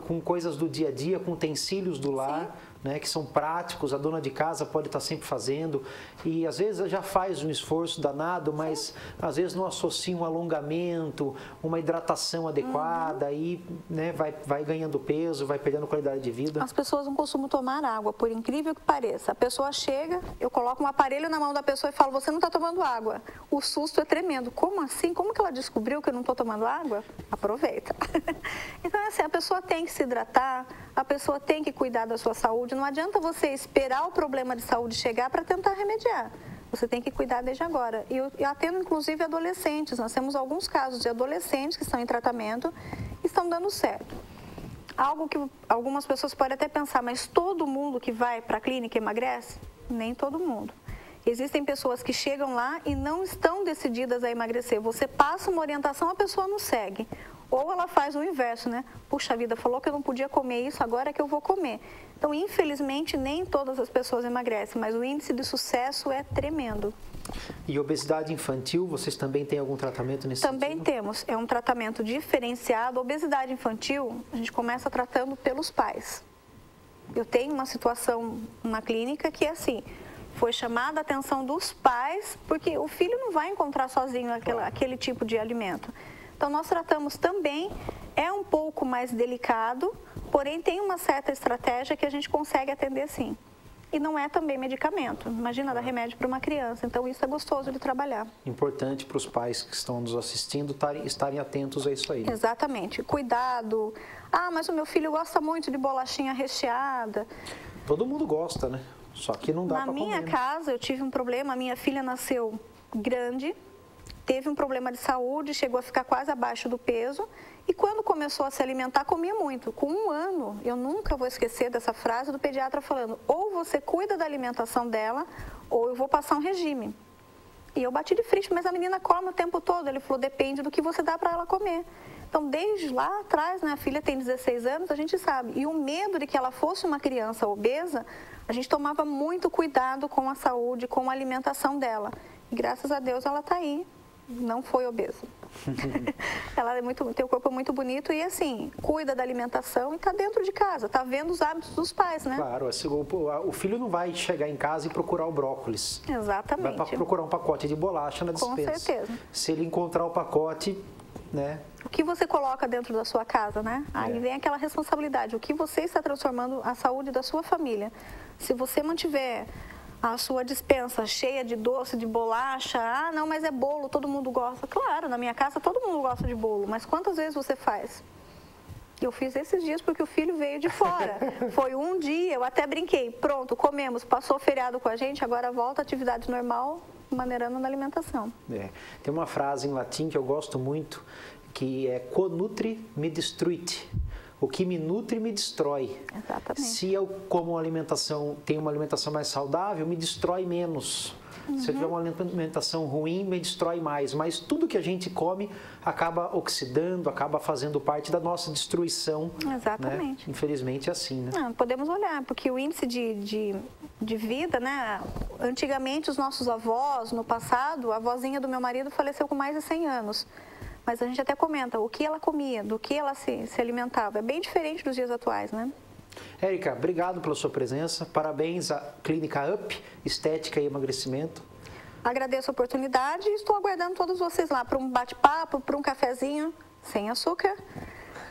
com coisas do dia a dia, com utensílios do lar. Né, que são práticos, a dona de casa pode estar sempre fazendo e às vezes já faz um esforço danado, mas às vezes não associa um alongamento, uma hidratação adequada e né, vai ganhando peso, vai perdendo qualidade de vida. As pessoas não costumam tomar água, por incrível que pareça. A pessoa chega, eu coloco um aparelho na mão da pessoa e falo, você não está tomando água. O susto é tremendo. Como assim? Como que ela descobriu que eu não estou tomando água? Aproveita. Então é assim, a pessoa tem que se hidratar, a pessoa tem que cuidar da sua saúde. Não adianta você esperar o problema de saúde chegar para tentar remediar. Você tem que cuidar desde agora. E eu atendo, inclusive, adolescentes. Nós temos alguns casos de adolescentes que estão em tratamento e estão dando certo. Algo que algumas pessoas podem até pensar, mas todo mundo que vai para a clínica emagrece? Nem todo mundo. Existem pessoas que chegam lá e não estão decididas a emagrecer. Você passa uma orientação, a pessoa não segue. Ou ela faz o inverso, né? Puxa vida, falou que eu não podia comer isso, agora é que eu vou comer. Então, infelizmente, nem todas as pessoas emagrecem, mas o índice de sucesso é tremendo. E obesidade infantil, vocês também têm algum tratamento nesse sentido? Também temos, é um tratamento diferenciado. Obesidade infantil, a gente começa tratando pelos pais. Eu tenho uma situação na clínica que é assim, foi chamada a atenção dos pais, porque o filho não vai encontrar sozinho aquele tipo de alimento. Então, nós tratamos também, é um pouco mais delicado, porém tem uma certa estratégia que a gente consegue atender sim. E não é também medicamento. Imagina dar remédio para uma criança, então isso é gostoso de trabalhar. Importante para os pais que estão nos assistindo estarem atentos a isso aí. Exatamente. Cuidado. Ah, mas o meu filho gosta muito de bolachinha recheada. Todo mundo gosta, né? Só que não dá para comer. Na minha casa, eu tive um problema, a minha filha nasceu grande, teve um problema de saúde, chegou a ficar quase abaixo do peso e quando começou a se alimentar, comia muito. Com 1 ano, eu nunca vou esquecer dessa frase do pediatra falando, ou você cuida da alimentação dela, ou eu vou passar um regime. E eu bati de frente, mas a menina come o tempo todo. Ele falou, depende do que você dá para ela comer. Então, desde lá atrás, né, a filha tem 16 anos, a gente sabe. E o medo de que ela fosse uma criança obesa, a gente tomava muito cuidado com a saúde, com a alimentação dela. E graças a Deus ela está aí. Não foi obesa. Ela tem o corpo muito bonito e assim, cuida da alimentação e está dentro de casa, está vendo os hábitos dos pais, né? Claro, o filho não vai chegar em casa e procurar o brócolis. Exatamente. Vai procurar um pacote de bolacha na despensa. Com certeza. Se ele encontrar o pacote, né? O que você coloca dentro da sua casa, né? Aí vem aquela responsabilidade, o que você está transformando a saúde da sua família. Se você mantiver a sua despensa cheia de doce, de bolacha, ah, não, mas é bolo, todo mundo gosta. Claro, na minha casa todo mundo gosta de bolo, mas quantas vezes você faz? Eu fiz esses dias porque o filho veio de fora. Foi um dia, eu até brinquei, pronto, comemos, passou o feriado com a gente, agora volta à atividade normal, maneirando na alimentação. Tem uma frase em latim que eu gosto muito, que é "Quo-nutri me destruit". O que me nutre me destrói. Exatamente. Se eu como tenho uma alimentação mais saudável, me destrói menos. Se eu tiver uma alimentação ruim, me destrói mais. Mas tudo que a gente come acaba oxidando, acaba fazendo parte da nossa destruição. Exatamente. Né? Infelizmente é assim, né? Não, podemos olhar, porque o índice de vida, né? Antigamente os nossos avós, no passado, a avózinha do meu marido faleceu com mais de 100 anos. Mas a gente até comenta o que ela comia, do que ela se alimentava. É bem diferente dos dias atuais, né? Érica, obrigado pela sua presença. Parabéns à Clínica Up, Estética e Emagrecimento. Agradeço a oportunidade e estou aguardando todos vocês lá para um bate-papo, para um cafezinho sem açúcar.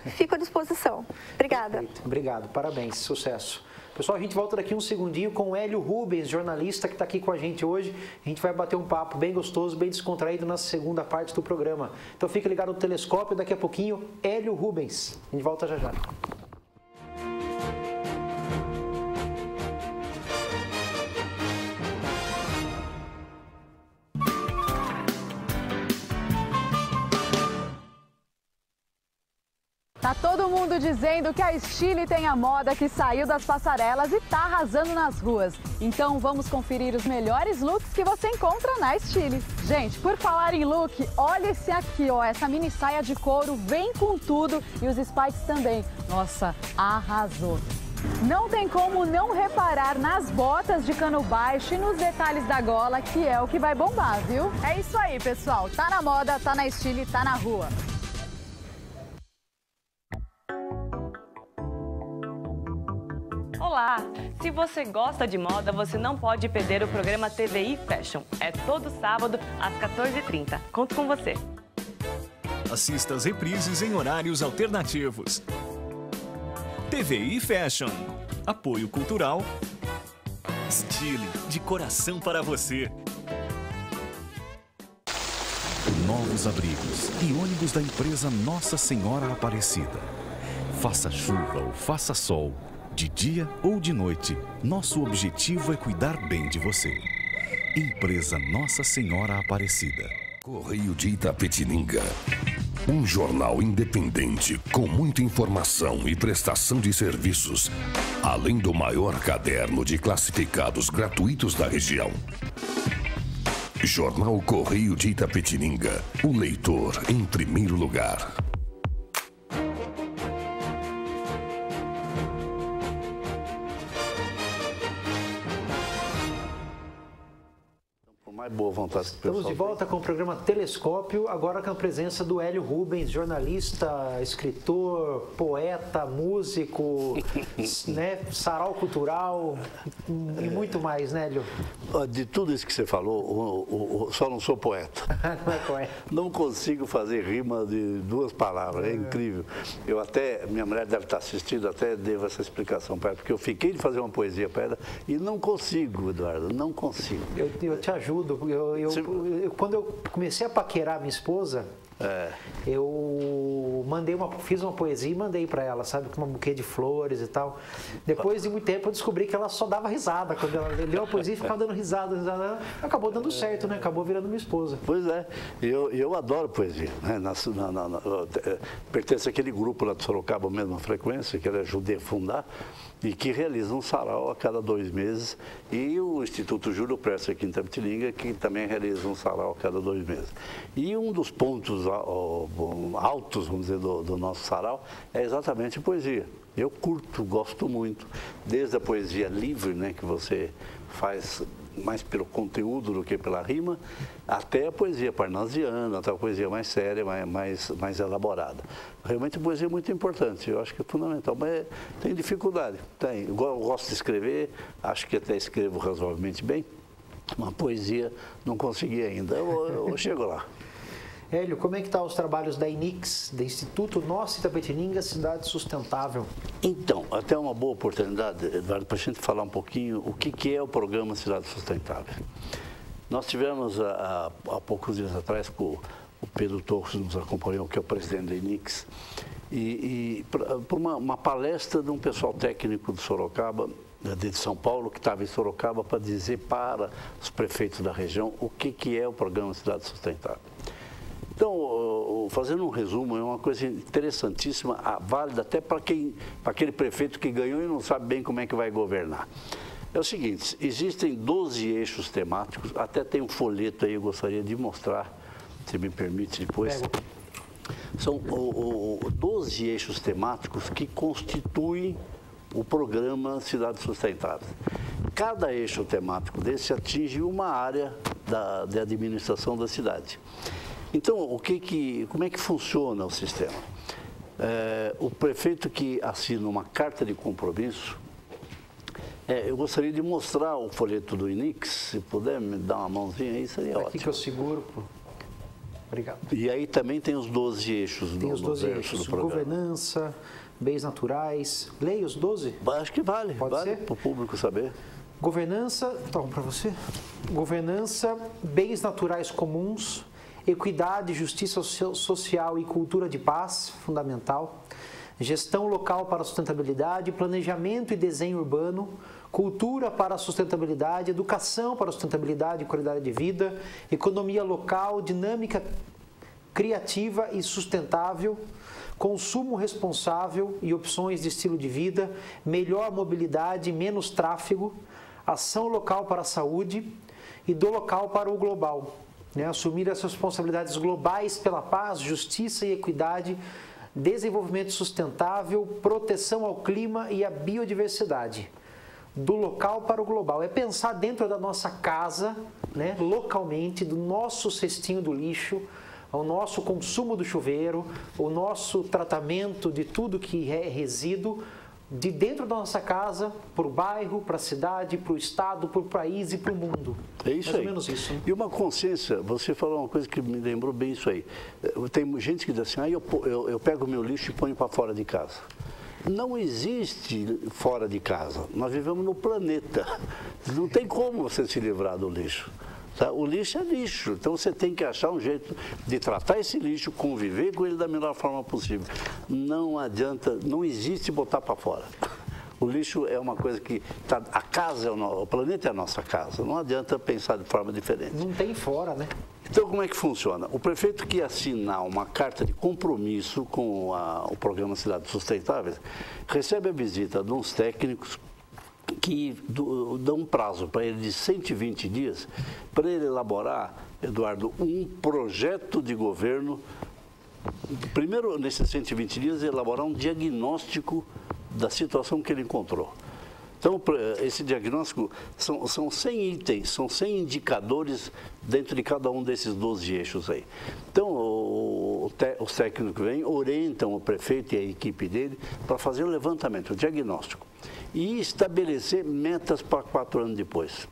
Fico à disposição. Obrigada. Perfeito. Obrigado, parabéns, sucesso. Pessoal, a gente volta daqui um segundinho com o Hélio Rubens, jornalista que está aqui com a gente hoje. A gente vai bater um papo bem gostoso, bem descontraído na segunda parte do programa. Então fique ligado no Telescópio, daqui a pouquinho, Hélio Rubens. A gente volta já já. Tá todo mundo dizendo que a Stile tem a moda que saiu das passarelas e tá arrasando nas ruas. Então vamos conferir os melhores looks que você encontra na Stile. Gente, por falar em look, olha esse aqui, ó, essa mini saia de couro vem com tudo e os spikes também. Nossa, arrasou. Não tem como não reparar nas botas de cano baixo e nos detalhes da gola, que é o que vai bombar, viu? É isso aí, pessoal. Tá na moda, tá na Stile, tá na rua. Olá! Se você gosta de moda, você não pode perder o programa TVI Fashion. É todo sábado, às 14h30. Conto com você. Assista as reprises em horários alternativos. TVI Fashion. Apoio cultural. Stile, de coração para você. Novos abrigos e ônibus da empresa Nossa Senhora Aparecida. Faça chuva ou faça sol, de dia ou de noite, nosso objetivo é cuidar bem de você. Empresa Nossa Senhora Aparecida. Correio de Itapetininga. Um jornal independente com muita informação e prestação de serviços, além do maior caderno de classificados gratuitos da região. Jornal Correio de Itapetininga. O leitor em primeiro lugar. Boa vontade. Estamos de volta com o programa Telescópio, agora com a presença do Hélio Rubens, jornalista, escritor, poeta, músico, né, sarau cultural e muito mais, né, Hélio? De tudo isso que você falou, só não sou poeta. Não é poeta. Não consigo fazer rima de duas palavras, é incrível. Eu até, minha mulher deve estar assistindo, até devo essa explicação para ela, porque eu fiquei de fazer uma poesia para ela e não consigo, Eduardo, não consigo. Eu te ajudo. Quando eu comecei a paquerar minha esposa, eu fiz uma poesia e mandei para ela, sabe, com um buquê de flores e tal. Depois de muito tempo eu descobri que ela só dava risada. Quando ela leu a poesia e ficava dando risada. Acabou dando certo, né? Acabou virando minha esposa. Pois é, eu adoro poesia, né? Pertence àquele grupo lá de Sorocaba, mesma frequência, que ela ajudei a fundar, e que realiza um sarau a cada 2 meses, e o Instituto Júlio Prestes aqui em Itapetininga, que também realiza um sarau a cada 2 meses. E um dos pontos altos, vamos dizer, do nosso sarau é exatamente a poesia. Eu curto, gosto muito, desde a poesia livre, né, que você faz mais pelo conteúdo do que pela rima, até a poesia parnasiana, até a poesia mais séria, mais elaborada. Realmente a poesia é muito importante, eu acho que é fundamental, mas tem dificuldade. Eu gosto de escrever, acho que até escrevo razoavelmente bem, uma poesia não consegui ainda, eu chego lá. Hélio, como é que estão os trabalhos da INIX, do Instituto Nossa Itapetininga Cidade Sustentável? Então, até uma boa oportunidade, Eduardo, para a gente falar um pouquinho o que é o programa Cidade Sustentável. Nós tivemos, há poucos dias atrás, com o Pedro Torres nos acompanhou, que é o presidente da INIX, e por uma palestra de um pessoal técnico de Sorocaba, de São Paulo, que estava em Sorocaba, para dizer para os prefeitos da região o que é o programa Cidade Sustentável. Então, fazendo um resumo, é uma coisa interessantíssima, válida até para aquele prefeito que ganhou e não sabe bem como é que vai governar. É o seguinte, existem 12 eixos temáticos, até tem um folheto aí, eu gostaria de mostrar, se me permite depois. São 12 eixos temáticos que constituem o programa Cidade Sustentável. Cada eixo temático desse atinge uma área da administração da cidade. Então, como é que funciona o sistema? O prefeito que assina uma carta de compromisso, eu gostaria de mostrar o folheto do INIX, se puder me dar uma mãozinha aí, seria ótimo. Aqui que eu seguro. Obrigado. E aí também tem os 12 eixos do programa. Tem os 12 eixos, governança, bens naturais. Leia os 12? Acho que vale, vale para o público saber. Governança, então, para você. Governança, bens naturais comuns, equidade, justiça social e cultura de paz, fundamental. Gestão local para a sustentabilidade, planejamento e desenho urbano, cultura para a sustentabilidade, educação para a sustentabilidade e qualidade de vida, economia local, dinâmica criativa e sustentável, consumo responsável e opções de estilo de vida, melhor mobilidade, menos tráfego, ação local para a saúde e do local para o global. Assumir as responsabilidades globais pela paz, justiça e equidade, desenvolvimento sustentável, proteção ao clima e à biodiversidade. Do local para o global. É pensar dentro da nossa casa, localmente, do nosso cestinho do lixo, o nosso consumo do chuveiro, o nosso tratamento de tudo que é resíduo, de dentro da nossa casa, para o bairro, para a cidade, para o estado, para o país e para o mundo. É isso mais aí. ou menos isso. Né? E uma consciência, você falou uma coisa que me lembrou bem isso aí. Tem gente que diz assim, eu pego o meu lixo e ponho para fora de casa. Não existe fora de casa. Nós vivemos no planeta. Não tem como você se livrar do lixo. Tá? O lixo é lixo, então você tem que achar um jeito de tratar esse lixo, conviver com ele da melhor forma possível. Não adianta, não existe botar para fora. O lixo é uma coisa que a casa o planeta é a nossa casa. Não adianta pensar de forma diferente. Não tem fora, né? Então, como é que funciona? O prefeito que assinar uma carta de compromisso com o programa Cidades Sustentáveis recebe a visita de uns técnicos que dão um prazo para ele de 120 dias para ele elaborar, Eduardo, um projeto de governo. Primeiro, nesses 120 dias, elaborar um diagnóstico da situação que ele encontrou. Então, esse diagnóstico são 100 itens, são 100 indicadores dentro de cada um desses 12 eixos aí. Então, os técnicos vêm, orientam o prefeito e a equipe dele para fazer o levantamento, o diagnóstico e estabelecer metas para 4 anos depois.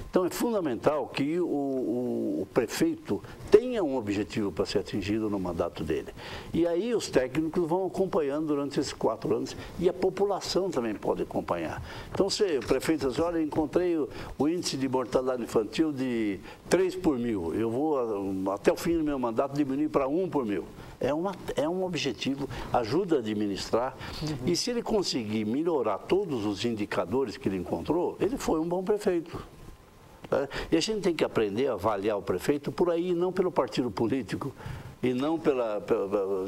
Então, é fundamental que o prefeito tenha um objetivo para ser atingido no mandato dele. E aí os técnicos vão acompanhando durante esses 4 anos e a população também pode acompanhar. Então, se o prefeito diz, olha, encontrei o índice de mortalidade infantil de 3 por mil, eu vou, até o fim do meu mandato, diminuir para 1 por mil. É um objetivo, ajuda a administrar. E se ele conseguir melhorar todos os indicadores que ele encontrou, ele foi um bom prefeito. E a gente tem que aprender a avaliar o prefeito por aí, não pelo partido político, e não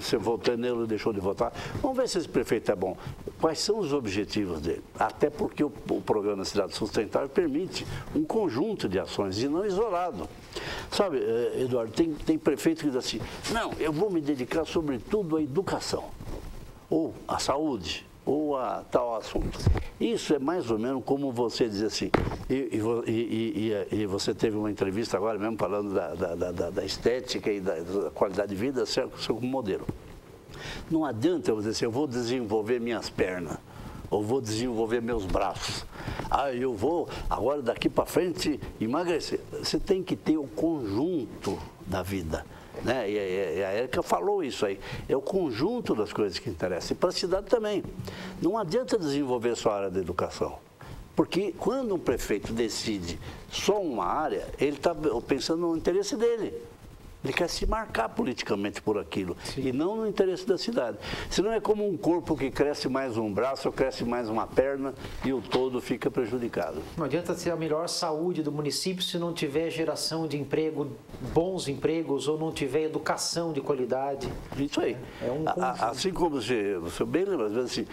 se votou nele ou deixou de votar. Vamos ver se esse prefeito é bom. Quais são os objetivos dele? Até porque o programa Cidade Sustentável permite um conjunto de ações e não isolado. Sabe, Eduardo, tem prefeito que diz assim, não, eu vou me dedicar sobretudo à educação, ou à saúde, ou a tal assunto. Isso é mais ou menos como você dizer assim, e você teve uma entrevista agora mesmo falando da estética e da qualidade de vida, como modelo. Não adianta eu dizer assim, eu vou desenvolver minhas pernas, ou vou desenvolver meus braços. Eu vou, agora daqui para frente, emagrecer. Você tem que ter o conjunto da vida. Né? E a Érica falou isso aí, é o conjunto das coisas que interessam, e para a cidade também. Não adianta desenvolver só a área da educação, porque quando um prefeito decide só uma área, ele está pensando no interesse dele. Ele quer se marcar politicamente por aquilo. Sim. E não no interesse da cidade. Senão é como um corpo que cresce mais um braço, ou cresce mais uma perna e o todo fica prejudicado. Não adianta ter a melhor saúde do município se não tiver geração de emprego, bons empregos, ou não tiver educação de qualidade. Isso aí. É um conjunto. Assim como você bem lembra, às vezes assim,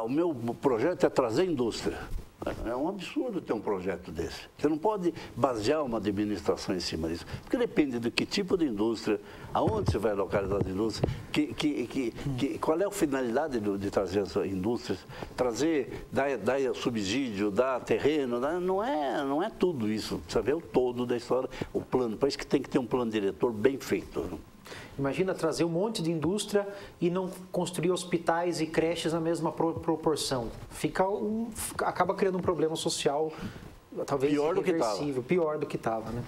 o meu projeto é trazer indústria. É um absurdo ter um projeto desse. Você não pode basear uma administração em cima disso. Porque depende do que tipo de indústria, aonde você vai localizar as indústrias, qual é a finalidade de trazer as indústrias, dar subsídio, dar terreno, não é tudo isso. Precisa ver o todo da história, o plano. Por isso que tem que ter um plano diretor bem feito. Imagina trazer um monte de indústria e não construir hospitais e creches na mesma proporção. Acaba criando um problema social, talvez irreversível, pior do que estava, né?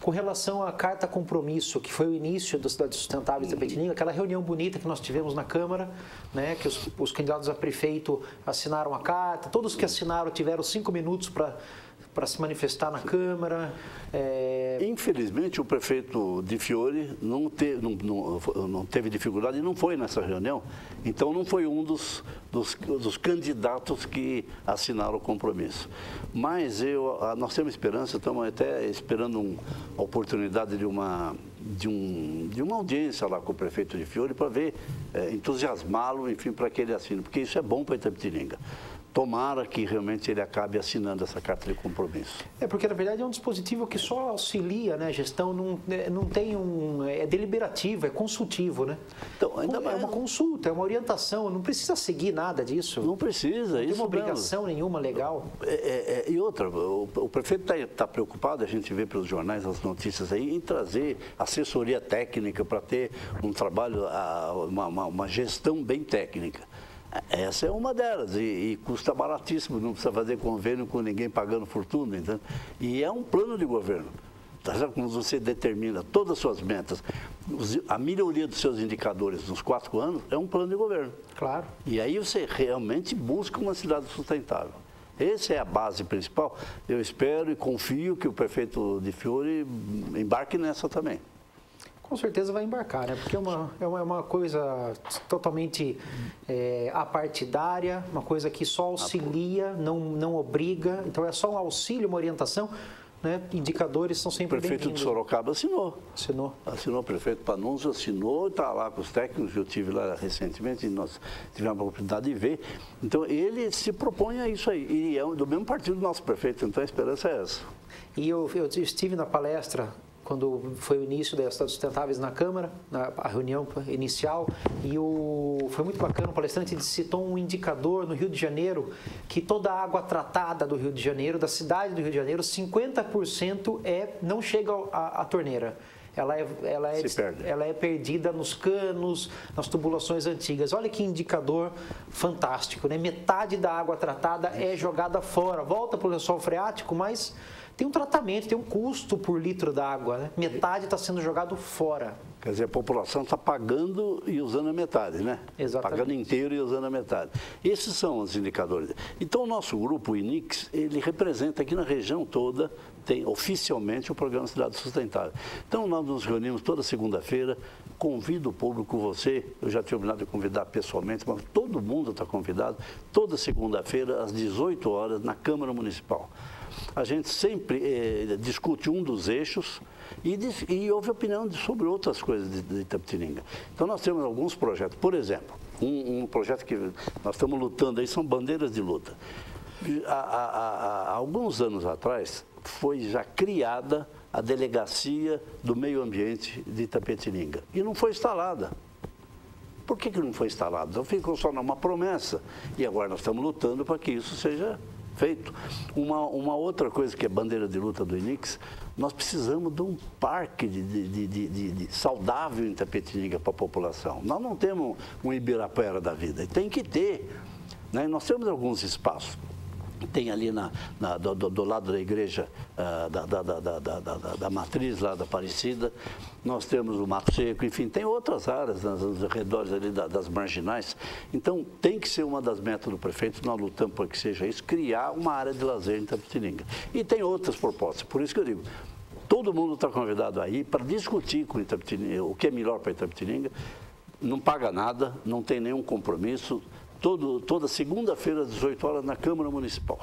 Com relação à carta compromisso, que foi o início das cidades sustentáveis da Itapetininga, aquela reunião bonita que nós tivemos na Câmara, né, que os candidatos a prefeito assinaram a carta, todos que assinaram tiveram 5 minutos para se manifestar na Câmara. Infelizmente, o prefeito Di Fiore não teve dificuldade e não foi nessa reunião. Então, não foi um dos candidatos que assinaram o compromisso. Mas nós temos esperança, estamos até esperando a oportunidade de uma audiência lá com o prefeito Di Fiore para ver, entusiasmá-lo, enfim, para que ele assine, porque isso é bom para Itapetininga. Tomara que realmente ele acabe assinando essa carta de compromisso. Porque na verdade é um dispositivo que só auxilia, né, a gestão, não tem é deliberativo, é consultivo, né? Então, ainda é uma consulta, é uma orientação, não precisa seguir nada disso. Não precisa, não tem uma obrigação nenhuma legal. E outra, o prefeito está preocupado, a gente vê pelos jornais, as notícias aí, em trazer assessoria técnica para ter um trabalho, uma gestão bem técnica. Essa é uma delas e custa baratíssimo, não precisa fazer convênio com ninguém pagando fortuna, entendeu? E é um plano de governo. Tá certo? Quando você determina todas as suas metas, a melhoria dos seus indicadores nos 4 anos, é um plano de governo. Claro. E aí você realmente busca uma cidade sustentável. Essa é a base principal. Eu espero e confio que o prefeito Di Fiore embarque nessa também. Com certeza vai embarcar, né? Porque é uma coisa totalmente apartidária, uma coisa que só auxilia, não obriga. Então é só um auxílio, uma orientação, né? Indicadores são sempre bem-vindos. O prefeito de Sorocaba assinou. Assinou, o prefeito Panunzio assinou, está lá com os técnicos, eu estive lá recentemente e nós tivemos a oportunidade de ver. Então ele se propõe a isso aí, e é do mesmo partido do nosso prefeito, então a esperança é essa. E eu estive na palestra quando foi o início das cidades sustentáveis na Câmara, a reunião inicial, e foi muito bacana, o palestrante citou um indicador no Rio de Janeiro, que toda a água tratada do Rio de Janeiro, da cidade do Rio de Janeiro, 50% não chega à torneira. Ela é perdida nos canos, nas tubulações antigas. Olha que indicador fantástico, né? Metade da água tratada é jogada fora, volta para o lençol freático, mas tem um tratamento, tem um custo por litro d'água, né? Metade está sendo jogado fora. Quer dizer, a população está pagando e usando a metade, né? Exatamente. Pagando inteiro e usando a metade. Esses são os indicadores. Então, o nosso grupo, o INIX, ele representa aqui na região toda, tem oficialmente o programa Cidade Sustentável. Então, nós nos reunimos toda segunda-feira, convido o público, você, eu já tinha obrigado a convidar pessoalmente, mas todo mundo está convidado, toda segunda-feira, às 18 horas, na Câmara Municipal. A gente sempre discute um dos eixos e ouve opinião sobre outras coisas de Itapetininga. Então, nós temos alguns projetos. Por exemplo, um projeto que nós estamos lutando aí são bandeiras de luta. Há alguns anos atrás, foi já criada a Delegacia do Meio Ambiente de Itapetininga e não foi instalada. Por que não foi instalada? Então, ficou só numa promessa e agora nós estamos lutando para que isso seja feito. Uma outra coisa que é bandeira de luta do INIX, nós precisamos de um parque de saudável em Itapetininga para a população. Nós não temos um Ibirapuera da vida, tem que ter, né? Nós temos alguns espaços. Tem ali do lado da igreja da matriz lá da Aparecida, nós temos o Mato Seco, enfim, tem outras áreas nos arredores ali das marginais. Então, tem que ser uma das metas do prefeito, nós lutamos para que seja isso, criar uma área de lazer em Itapetininga. E tem outras propostas, por isso que eu digo, todo mundo está convidado aí para discutir com Itapetininga, o que é melhor para Itapetininga, não paga nada, não tem nenhum compromisso. Toda segunda-feira, às 18 horas, na Câmara Municipal.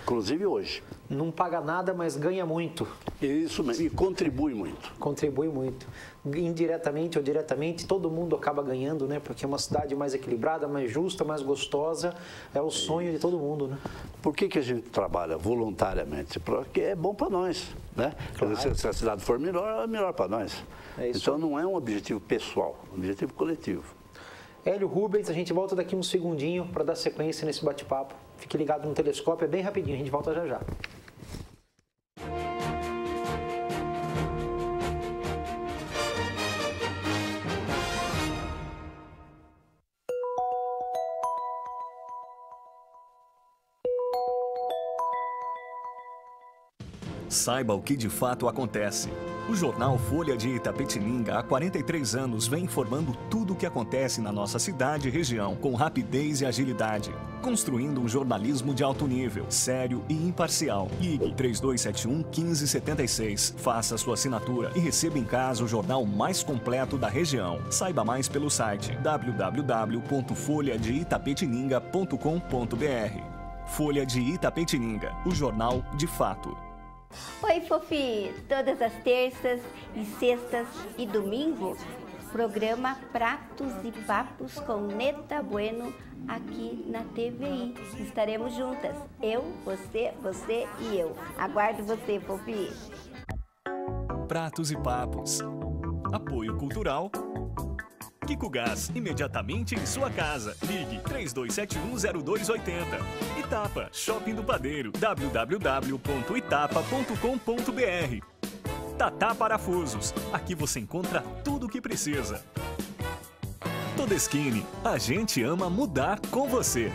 Inclusive hoje. Não paga nada, mas ganha muito. Isso mesmo, e contribui muito. Contribui muito. Indiretamente ou diretamente, todo mundo acaba ganhando, né? Porque é uma cidade mais equilibrada, mais justa, mais gostosa. É o sonho de todo mundo, né? Por que a gente trabalha voluntariamente? Porque é bom para nós, né? Claro. Se a cidade for melhor, é melhor para nós. Então, não é um objetivo pessoal, é um objetivo coletivo. Hélio Rubens, a gente volta daqui um segundinho para dar sequência nesse bate-papo. Fique ligado no telescópio, é bem rapidinho, a gente volta já já. Saiba o que de fato acontece. O jornal Folha de Itapetininga, há 43 anos, vem informando tudo o que acontece na nossa cidade e região, com rapidez e agilidade. Construindo um jornalismo de alto nível, sério e imparcial. Ligue 3271-1576. Faça sua assinatura e receba em casa o jornal mais completo da região. Saiba mais pelo site www.folhadeitapetininga.com.br. Folha de Itapetininga, o jornal de fato. Oi, Fofi! Todas as terças e sextas e domingo, programa Pratos e Papos com Neta Bueno aqui na TVI. Estaremos juntas, eu, você e eu. Aguardo você, Fofi! Pratos e Papos. Apoio Cultural. Kiko Gás, imediatamente em sua casa. Ligue 3271-0280. Itapa, Shopping do Padeiro, www.itapa.com.br. Tatá Parafusos, aqui você encontra tudo o que precisa. Todeskine, a gente ama mudar com você.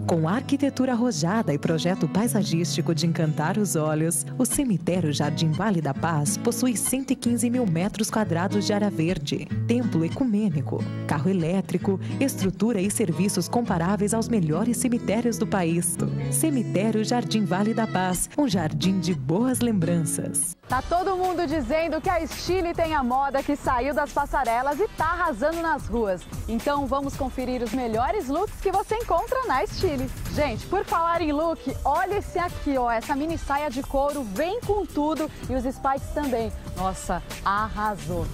Com arquitetura arrojada e projeto paisagístico de encantar os olhos, o cemitério Jardim Vale da Paz possui 115 mil metros quadrados de área verde, templo ecumênico, carro elétrico, estrutura e serviços comparáveis aos melhores cemitérios do país. Cemitério Jardim Vale da Paz, um jardim de boas lembranças. Tá todo mundo dizendo que a Estile tem a moda que saiu das passarelas e tá arrasando nas ruas. Então vamos conferir os melhores looks que você encontra na Estile. Gente, por falar em look, olha esse aqui, ó, essa mini saia de couro vem com tudo e os spikes também. Nossa, arrasou!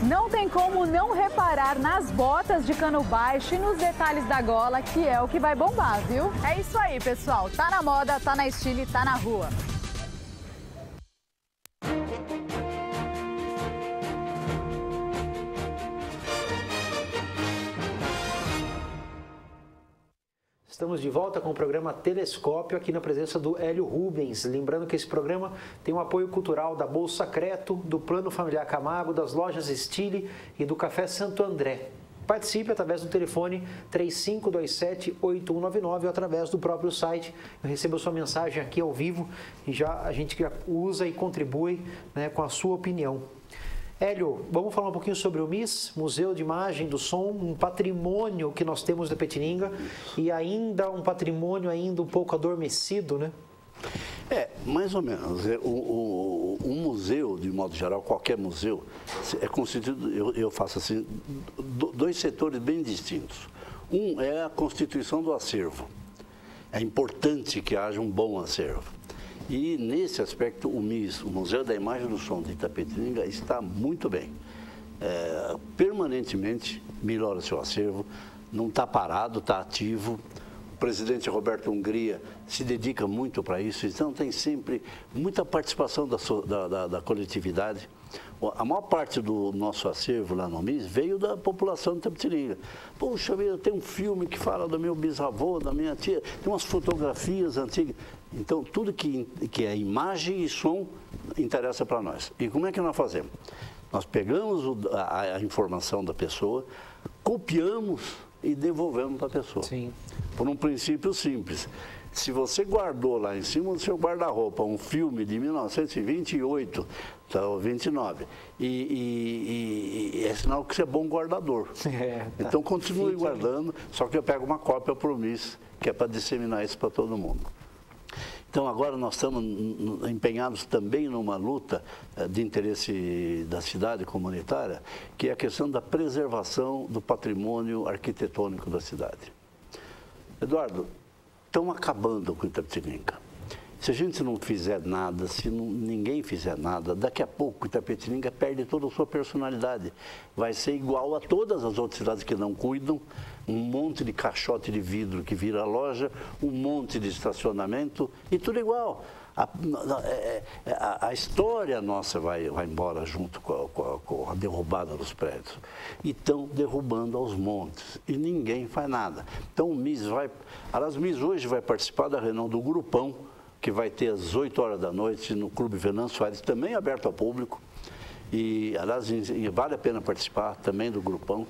Não tem como não reparar nas botas de cano baixo e nos detalhes da gola, que é o que vai bombar, viu? É isso aí, pessoal. Tá na moda, tá na Estile, tá na rua. Estamos de volta com o programa Telescópio, aqui na presença do Hélio Rubens. Lembrando que esse programa tem um apoio cultural da Bolsa Creto, do Plano Familiar Camargo, das lojas Estile e do Café Santo André. Participe através do telefone 3527-8199 ou através do próprio site. Eu recebo a sua mensagem aqui ao vivo e a gente já usa e contribui, né, com a sua opinião. Hélio, vamos falar um pouquinho sobre o MIS, Museu de Imagem do Som, um patrimônio que nós temos da Itapetininga e ainda um patrimônio ainda um pouco adormecido, né? Mais ou menos. Um museu, de modo geral, qualquer museu, é constituído, eu faço assim, dois setores bem distintos. Um é a constituição do acervo. É importante que haja um bom acervo. E, nesse aspecto, o MIS, o Museu da Imagem do Som de Itapetininga, está muito bem. Permanentemente melhora seu acervo, não está parado, está ativo. O presidente Roberto Hungria se dedica muito para isso, então tem sempre muita participação da coletividade. A maior parte do nosso acervo lá no MIS veio da população de Itapetininga. Poxa vida, tem um filme que fala do meu bisavô, da minha tia, tem umas fotografias antigas. Então, tudo que é imagem e som interessa para nós. E como é que nós fazemos? Nós pegamos a informação da pessoa, copiamos e devolvemos para a pessoa. Sim. Por um princípio simples. Se você guardou lá em cima do seu guarda-roupa um filme de 1928, ou 29, e é sinal que você é bom guardador. Então, continue guardando, só que eu pego uma cópia para o MIS, que é para disseminar isso para todo mundo. Então, agora nós estamos empenhados também numa luta de interesse da cidade comunitária, que é a questão da preservação do patrimônio arquitetônico da cidade. Eduardo, estão acabando com Itapetininga. Se a gente não fizer nada, se ninguém fizer nada, daqui a pouco Itapetininga perde toda a sua personalidade. Vai ser igual a todas as outras cidades que não cuidam, um monte de caixote de vidro que vira loja, um monte de estacionamento e tudo igual. A história nossa vai embora junto com a derrubada dos prédios. E estão derrubando aos montes e ninguém faz nada. Então o MIS aliás, o MIS hoje vai participar da reunião do Grupão, que vai ter às 8 horas da noite no Clube Venâncio Soares, também aberto ao público. E, aliás, vale a pena participar também do Grupão.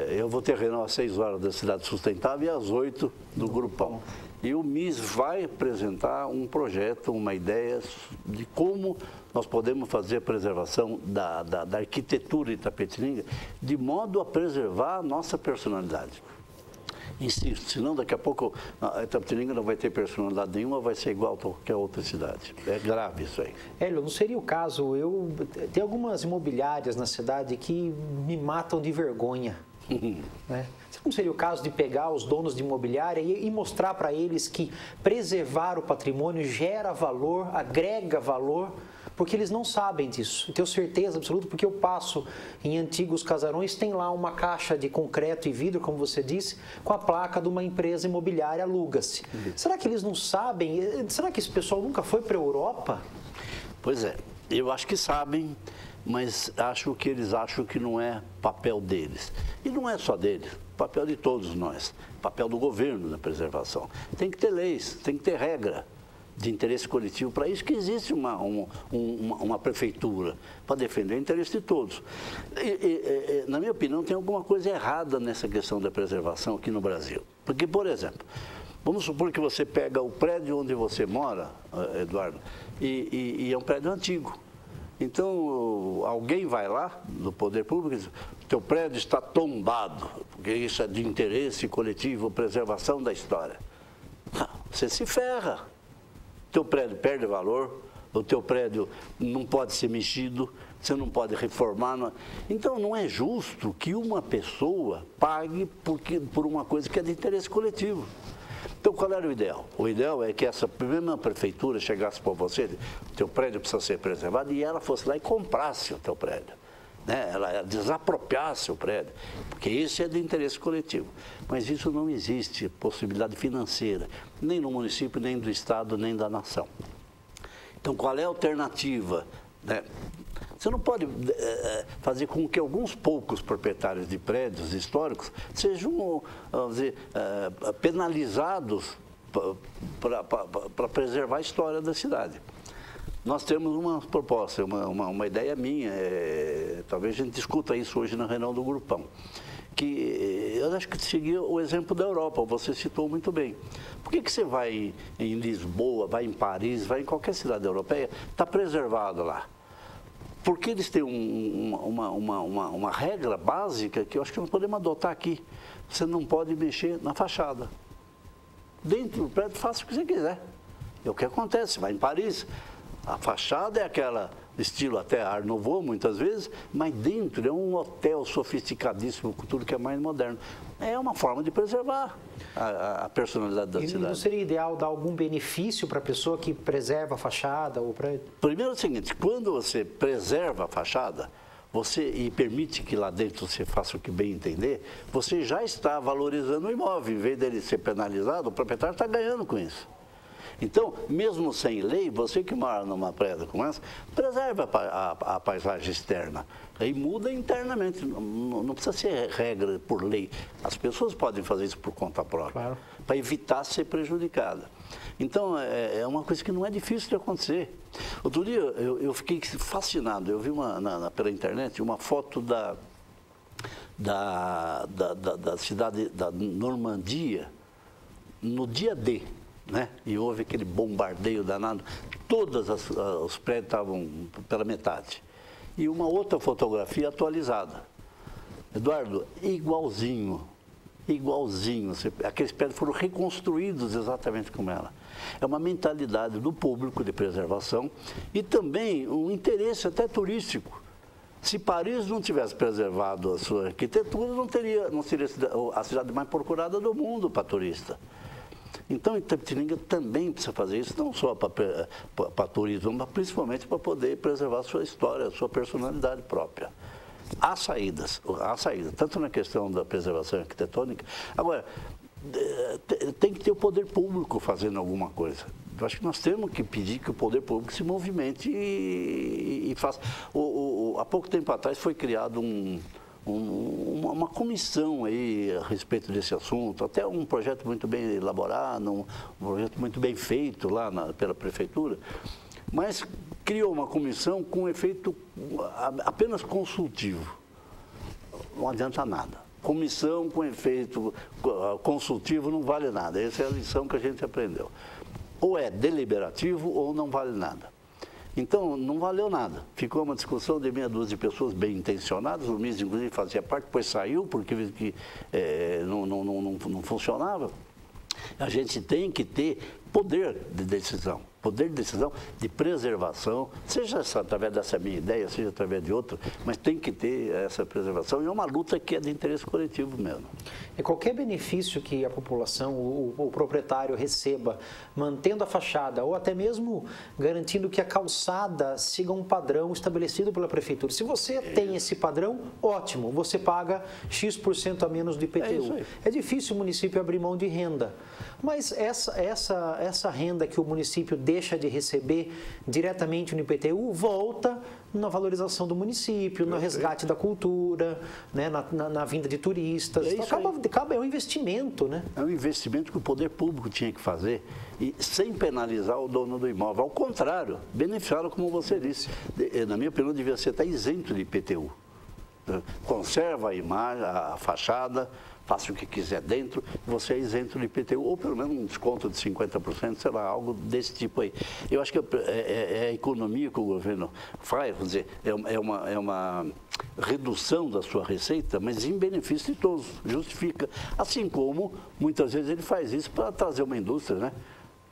Eu vou ter reunião às 6 horas da Cidade Sustentável e às 8 do Grupão. E o MIS vai apresentar um projeto, uma ideia de como nós podemos fazer a preservação da arquitetura de Itapetininga de modo a preservar a nossa personalidade. Insisto, senão daqui a pouco a Itapetininga não vai ter personalidade nenhuma, vai ser igual a qualquer outra cidade. É grave isso aí. Hélio, não seria o caso, tem algumas imobiliárias na cidade que me matam de vergonha. Né? Não seria o caso de pegar os donos de imobiliária e mostrar para eles que preservar o patrimônio gera valor, agrega valor, porque eles não sabem disso. Eu tenho certeza absoluta, porque eu passo em antigos casarões, tem lá uma caixa de concreto e vidro, como você disse, com a placa de uma empresa imobiliária, aluga-se. Será que eles não sabem? Será que esse pessoal nunca foi para a Europa? Pois é, eu acho que sabem, mas acho que eles acham que não é papel deles. E não é só deles, papel de todos nós, papel do governo na preservação. Tem que ter leis, tem que ter regra de interesse coletivo. Para isso que existe uma prefeitura, para defender o interesse de todos. Na minha opinião, tem alguma coisa errada nessa questão da preservação aqui no Brasil. Porque, por exemplo, vamos supor que você pega o prédio onde você mora, Eduardo, e é um prédio antigo. Então, alguém vai lá, do poder público, e diz: teu prédio está tombado, porque isso é de interesse coletivo, preservação da história. Você se ferra. Teu prédio perde valor, o teu prédio não pode ser mexido, você não pode reformar. Então, não é justo que uma pessoa pague por uma coisa que é de interesse coletivo. Então, qual era o ideal? O ideal é que essa mesma prefeitura chegasse para você, teu prédio precisa ser preservado, e ela fosse lá e comprasse o teu prédio. Né? Ela desapropriasse o prédio, porque isso é de interesse coletivo. Mas isso não existe possibilidade financeira, nem no município, nem do Estado, nem da nação. Então, qual é a alternativa? Né? Você não pode fazer com que alguns poucos proprietários de prédios históricos sejam, vamos dizer, penalizados para preservar a história da cidade. Nós temos uma proposta, uma ideia minha, talvez a gente discuta isso hoje na reunião do Grupão, que eu acho que seguir o exemplo da Europa, você citou muito bem. Por que você vai em Lisboa, vai em Paris, vai em qualquer cidade europeia, está preservado lá? Porque eles têm uma regra básica que eu acho que nós podemos adotar aqui. Você não pode mexer na fachada. Dentro do prédio, faça o que você quiser. É o que acontece, vai em Paris. A fachada é aquela estilo até Art Nouveau, muitas vezes, mas dentro é um hotel sofisticadíssimo, com tudo que é mais moderno. É uma forma de preservar a personalidade da cidade. Não seria ideal dar algum benefício para a pessoa que preserva a fachada? Primeiro é o seguinte, quando você preserva a fachada, e permite que lá dentro você faça o que bem entender, você já está valorizando o imóvel. Em vez dele ser penalizado, o proprietário está ganhando com isso. Então, mesmo sem lei, você que mora numa prédio como essa, preserva a paisagem externa. Aí muda internamente, não precisa ser regra por lei. As pessoas podem fazer isso por conta própria, claro, para evitar ser prejudicada. Então, é uma coisa que não é difícil de acontecer. Outro dia, eu fiquei fascinado, eu vi pela internet uma foto da cidade da Normandia, no dia D. Né? E houve aquele bombardeio danado, todos os prédios estavam pela metade. E uma outra fotografia atualizada. Eduardo, igualzinho. Aqueles prédios foram reconstruídos exatamente como ela. É uma mentalidade do público de preservação e também um interesse até turístico. Se Paris não tivesse preservado a sua arquitetura, não seria a cidade mais procurada do mundo para turista. Então, Itapetininga também precisa fazer isso, não só para turismo, mas principalmente para poder preservar a sua história, a sua personalidade própria. Há saídas, tanto na questão da preservação arquitetônica. Agora, tem que ter o poder público fazendo alguma coisa. Eu acho que nós temos que pedir que o poder público se movimente e faça. Há pouco tempo atrás foi criado uma comissão aí a respeito desse assunto, até um projeto muito bem elaborado, um projeto muito bem feito lá pela prefeitura, mas criou uma comissão com efeito apenas consultivo. Não adianta nada. comissão com efeito consultivo não vale nada. Essa é a lição que a gente aprendeu. Ou é deliberativo ou não vale nada. Então, não valeu nada. Ficou uma discussão de meia dúzia de pessoas bem intencionadas, o MIS, inclusive, fazia parte, depois saiu porque não funcionava. A gente tem que ter poder de decisão de preservação, seja através dessa minha ideia, seja através de outra, mas tem que ter essa preservação e é uma luta que é de interesse coletivo mesmo. E qualquer benefício que a população, o proprietário receba, mantendo a fachada ou até mesmo garantindo que a calçada siga um padrão estabelecido pela prefeitura. Se você tem esse padrão, ótimo, você paga X% a menos do IPTU. É difícil o município abrir mão de renda, mas essa renda que o município deixa de receber diretamente no IPTU volta na valorização do município, no resgate da cultura, né, na vinda de turistas. É um investimento, né? É um investimento que o poder público tinha que fazer e sem penalizar o dono do imóvel. Ao contrário, beneficiá-lo, como você disse. Na minha opinião, devia ser até isento de IPTU. Conserva a imagem, a fachada, faça o que quiser dentro, você é isento de IPTU, ou pelo menos um desconto de 50%, sei lá, algo desse tipo aí. Eu acho que é a economia que o governo faz, vamos dizer, é uma redução da sua receita, mas em benefício de todos, justifica. Assim como, muitas vezes, ele faz isso para trazer uma indústria, né?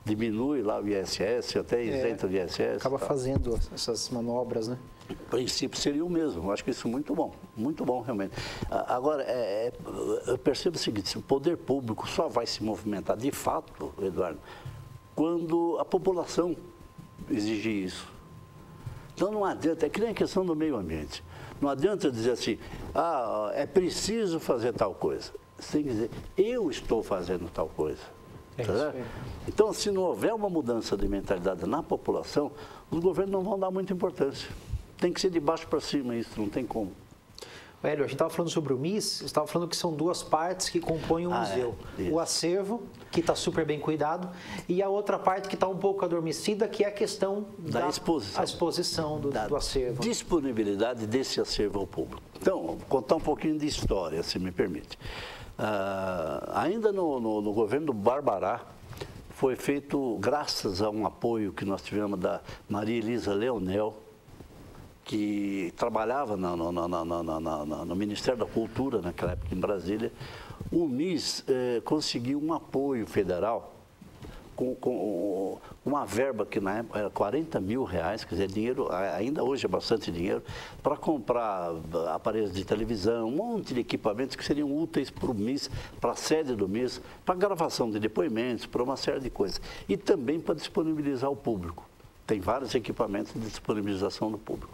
Diminui lá o ISS, até isenta de ISS. Acaba fazendo essas manobras, né? O princípio seria o mesmo. Eu acho que isso é muito bom realmente. Agora, eu percebo o seguinte, o poder público só vai se movimentar de fato, Eduardo, quando a população exigir isso. Então não adianta, é que nem a questão do meio ambiente. Não adianta dizer assim, é preciso fazer tal coisa. Você tem que dizer, eu estou fazendo tal coisa. Então, se não houver uma mudança de mentalidade na população, os governos não vão dar muita importância. Tem que ser de baixo para cima isso, não tem como. Hélio, a gente estava falando sobre o MIS, você estava falando que são duas partes que compõem o museu. O acervo, que está super bem cuidado, e a outra parte que está um pouco adormecida, que é a questão da exposição do acervo. Disponibilidade desse acervo ao público. Então, vou contar um pouquinho de história, se me permite. Ainda no governo do Barbará, foi feito, graças a um apoio que nós tivemos da Maria Elisa Leonel, que trabalhava no Ministério da Cultura, naquela época em Brasília, o MIS conseguiu um apoio federal com uma verba que na época era R$40 mil, quer dizer, dinheiro, ainda hoje é bastante dinheiro, para comprar aparelhos de televisão, um monte de equipamentos que seriam úteis para o MIS, para a sede do MIS, para gravação de depoimentos, para uma série de coisas. E também para disponibilizar ao público. Tem vários equipamentos de disponibilização do público.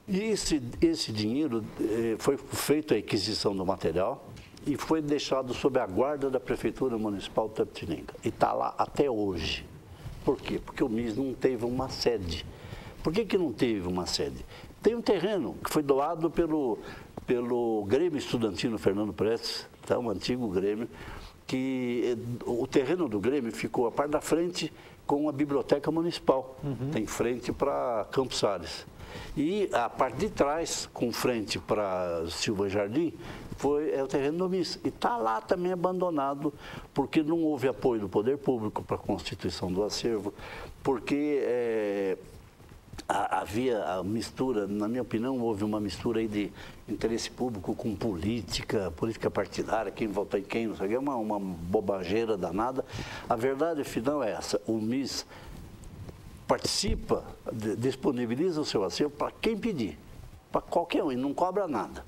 E esse dinheiro foi feita a aquisição do material e foi deixado sob a guarda da Prefeitura Municipal de Itapetininga. E está lá até hoje. Por quê? Porque o MIS não teve uma sede. Por que não teve uma sede? Tem um terreno que foi doado pelo Grêmio Estudantino Fernando Prestes, tá? Um antigo Grêmio, que o terreno do Grêmio ficou a parte da frente com a Biblioteca Municipal, tem frente para Campos Sales. E a parte de trás, com frente para Silva Jardim, é o terreno do MIS. E está lá também abandonado, porque não houve apoio do poder público para a constituição do acervo, porque havia a mistura, na minha opinião, houve uma mistura aí de interesse público com política partidária, quem vota em quem, não sei o que, uma bobageira danada. A verdade final é essa, o MIS participa, disponibiliza o seu acervo para quem pedir, para qualquer um, e não cobra nada.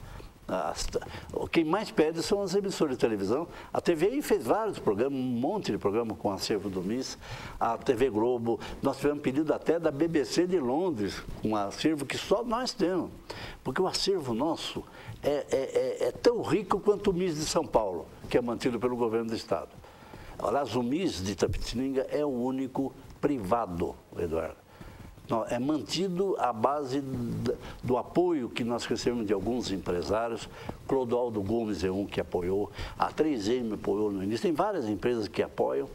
Quem mais pede são as emissoras de televisão. A TVI fez vários programas, um monte de programas com acervo do MIS, a TV Globo, nós tivemos pedido até da BBC de Londres, um acervo que só nós temos, porque o acervo nosso é tão rico quanto o MIS de São Paulo, que é mantido pelo governo do estado. Aliás, o MIS de Itapetininga é o único privado, Eduardo. É mantido à base do apoio que nós recebemos de alguns empresários. Clodoaldo Gomes é um que apoiou, a 3M apoiou no início, tem várias empresas que apoiam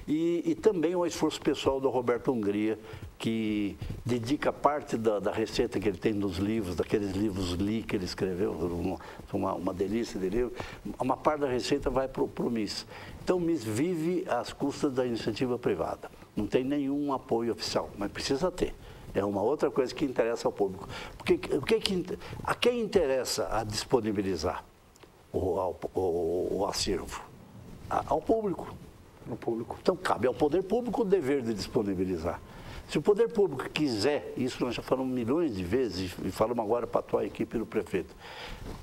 E também o esforço pessoal do Roberto Hungria, que dedica parte da receita que ele tem nos livros, daqueles livros Li que ele escreveu, uma delícia de livro, uma parte da receita vai para o MIS. Então o MIS vive às custas da iniciativa privada, não tem nenhum apoio oficial, mas precisa ter. É uma outra coisa que interessa ao público. A quem interessa a disponibilizar o acervo? Ao público. Então, cabe ao poder público o dever de disponibilizar. Se o poder público quiser, isso nós já falamos milhões de vezes, e falamos agora para a atual equipe do prefeito,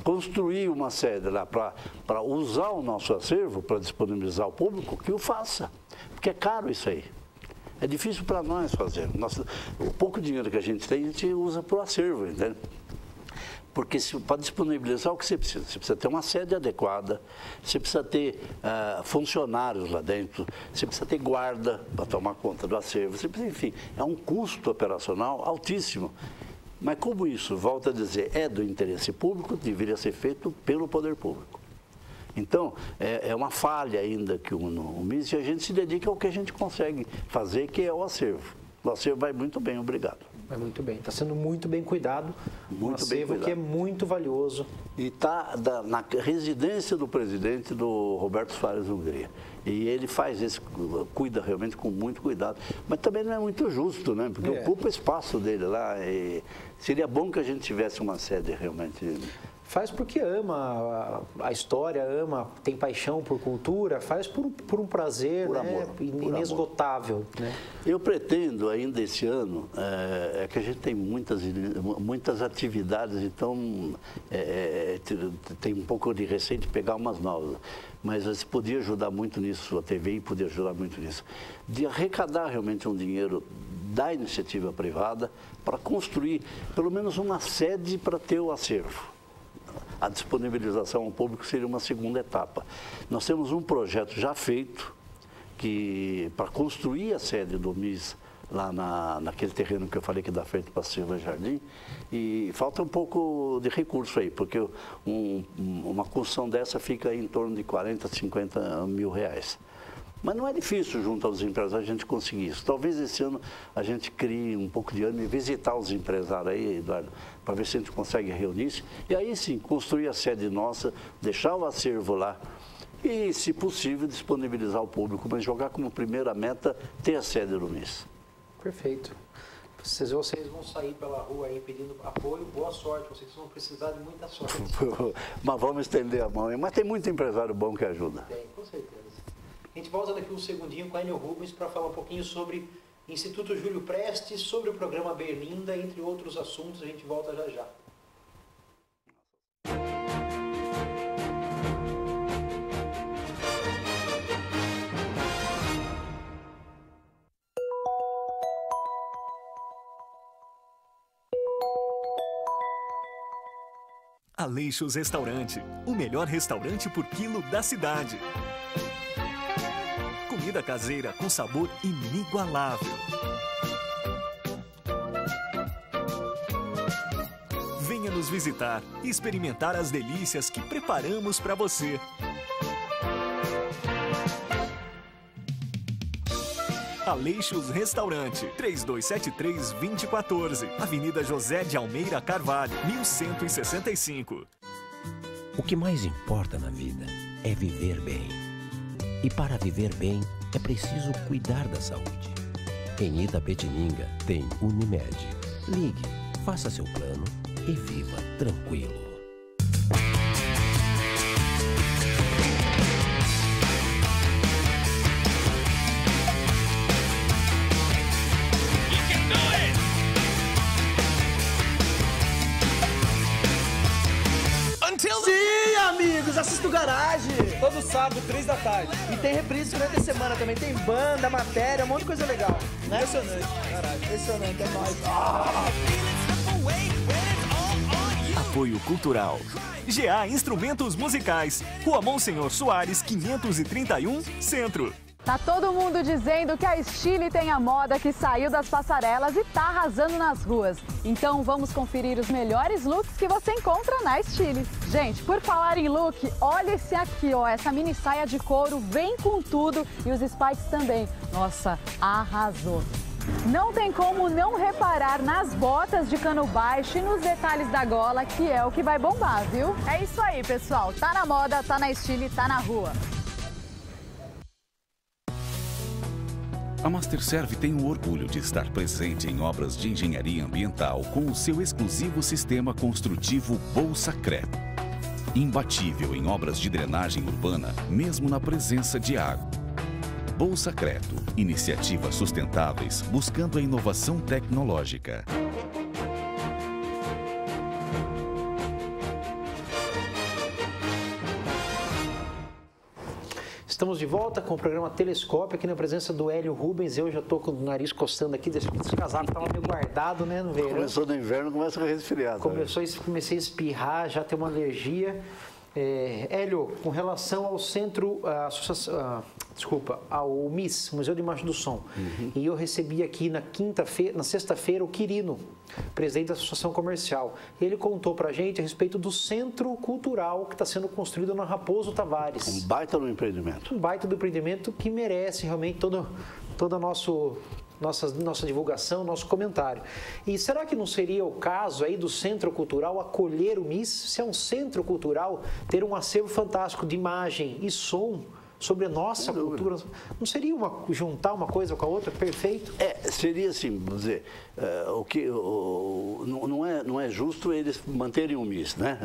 construir uma sede lá para usar o nosso acervo, para disponibilizar ao público, que o faça. Porque é caro isso aí. É difícil para nós fazer. O pouco dinheiro que a gente tem, a gente usa para o acervo, entende? Porque para disponibilizar, o que você precisa? Você precisa ter uma sede adequada, você precisa ter funcionários lá dentro, você precisa ter guarda para tomar conta do acervo, você precisa, enfim, é um custo operacional altíssimo. Mas como isso, volto a dizer, é do interesse público, deveria ser feito pelo poder público. Então, é uma falha ainda que o MIS, e a gente se dedica ao que a gente consegue fazer, que é o acervo. O acervo vai muito bem, obrigado. Vai muito bem, está sendo muito bem cuidado. Muito bem cuidado. Que é muito valioso. E está na residência do presidente do Roberto Soares Hungria. E ele cuida realmente com muito cuidado. Mas também não é muito justo, né? Porque ocupa o espaço dele lá. E seria bom que a gente tivesse uma sede realmente. Faz porque ama a história, tem paixão por cultura, faz por um prazer, por né? Amor, inesgotável. Né? Eu pretendo ainda esse ano, que a gente tem muitas atividades, então tem um pouco de receio de pegar umas novas. Mas você podia ajudar muito nisso, a TVI podia ajudar muito nisso, de arrecadar realmente um dinheiro da iniciativa privada para construir pelo menos uma sede para ter o acervo. A disponibilização ao público seria uma segunda etapa. Nós temos um projeto já feito para construir a sede do MIS lá naquele terreno que eu falei que dá frente para Silva Jardim, e falta um pouco de recurso aí, porque uma construção dessa fica em torno de 40, 50 mil reais. Mas não é difícil, junto aos empresários, a gente conseguir isso. Talvez esse ano a gente crie um pouco de ânimo e visitar os empresários aí, Eduardo, para ver se a gente consegue reunir-se. E aí sim, construir a sede nossa, deixar o acervo lá e, se possível, disponibilizar ao público, mas jogar como primeira meta ter a sede do MIS. Perfeito. Vocês vão sair pela rua aí pedindo apoio, boa sorte, vocês vão precisar de muita sorte. Mas vamos estender a mão, mas tem muito empresário bom que ajuda. Tem, com certeza. A gente volta daqui um segundinho com a Enio Rubens para falar um pouquinho sobre Instituto Júlio Prestes, sobre o programa Berlinda, entre outros assuntos. A gente volta já já. Aleixos Restaurante, o melhor restaurante por quilo da cidade. Comida caseira com sabor inigualável. Venha nos visitar e experimentar as delícias que preparamos para você. Aleixos Restaurante, 3273-2014, Avenida José de Almeida Carvalho, 1165. O que mais importa na vida é viver bem. E para viver bem, é preciso cuidar da saúde. Em Itapetininga tem Unimed. Ligue, faça seu plano e viva tranquilo. Sim, amigos, assista o Garage. Todo sábado, 3 da tarde. E tem reprise durante a semana também. Tem banda, matéria, um monte de coisa legal. Né? Impressionante. Caralho, impressionante, é nóis. Apoio Cultural. GA Instrumentos Musicais. Rua Monsenhor Soares, 531, Centro. Tá todo mundo dizendo que a Stile tem a moda que saiu das passarelas e tá arrasando nas ruas. Então vamos conferir os melhores looks que você encontra na Stile. Gente, por falar em look, olha esse aqui, ó, essa mini saia de couro vem com tudo e os spikes também. Nossa, arrasou. Não tem como não reparar nas botas de cano baixo e nos detalhes da gola, que é o que vai bombar, viu? É isso aí, pessoal. Tá na moda, tá na Stile, tá na rua. A Masterserv tem o orgulho de estar presente em obras de engenharia ambiental com o seu exclusivo sistema construtivo Bolsacret. Imbatível em obras de drenagem urbana, mesmo na presença de água. Bolsacreto, iniciativas sustentáveis buscando a inovação tecnológica. Estamos de volta com o programa Telescópio, aqui na presença do Hélio Rubens. Eu já estou com o nariz coçando aqui, esse casaco estava meio guardado, né, no verão. Começou no inverno, começa a resfriar. Comecei a espirrar, já tem uma alergia. Hélio, com relação ao centro, ao MIS, Museu de Imagem do Som, e eu recebi aqui na sexta-feira o Quirino, presidente da Associação Comercial. Ele contou pra gente a respeito do centro cultural que está sendo construído na Raposo Tavares. Um baita do empreendimento. Um baita do empreendimento que merece realmente toda a nossa divulgação, nosso comentário. E será que não seria o caso aí do Centro Cultural acolher o MIS? Se é um centro cultural, ter um acervo fantástico de imagem e som sobre a nossa cultura, não seria juntar uma coisa com a outra? Perfeito? Seria assim, vamos dizer, não é justo eles manterem o MIS, né?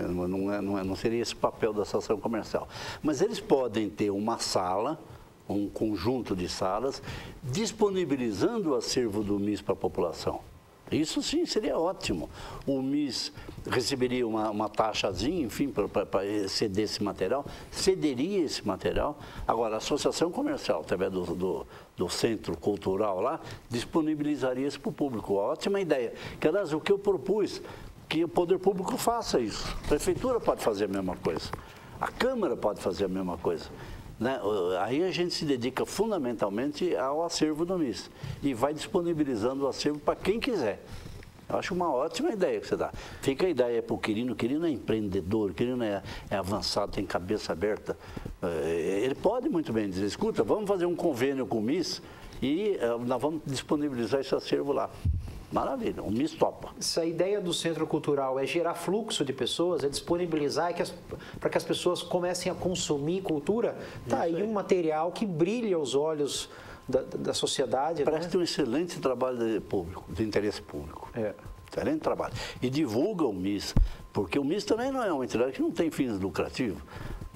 Não seria esse o papel da associação comercial. Mas eles podem ter uma sala, um conjunto de salas, disponibilizando o acervo do MIS para a população. Isso sim seria ótimo. O MIS receberia uma taxazinha, enfim, para ceder esse material, cederia esse material. Agora, a associação comercial, através do centro cultural lá, disponibilizaria isso para o público. Ótima ideia. Que, aliás, o que eu propus, que o poder público faça isso. A prefeitura pode fazer a mesma coisa. A Câmara pode fazer a mesma coisa. Né? Aí a gente se dedica fundamentalmente ao acervo do MIS e vai disponibilizando o acervo para quem quiser. Eu acho uma ótima ideia que você dá. Fica a ideia para o Quirino. O Quirino é empreendedor, o Quirino é avançado, tem cabeça aberta. Ele pode muito bem dizer, escuta, vamos fazer um convênio com o MIS e nós vamos disponibilizar esse acervo lá. Maravilha, o MIS topa. Se a ideia do Centro Cultural é gerar fluxo de pessoas, é disponibilizar para que as pessoas comecem a consumir cultura, tá aí um material que brilha aos olhos da sociedade. Parece ter um excelente trabalho de interesse público. Excelente trabalho. E divulga o MIS, porque o MIS também não é uma entidade que não tem fins lucrativos.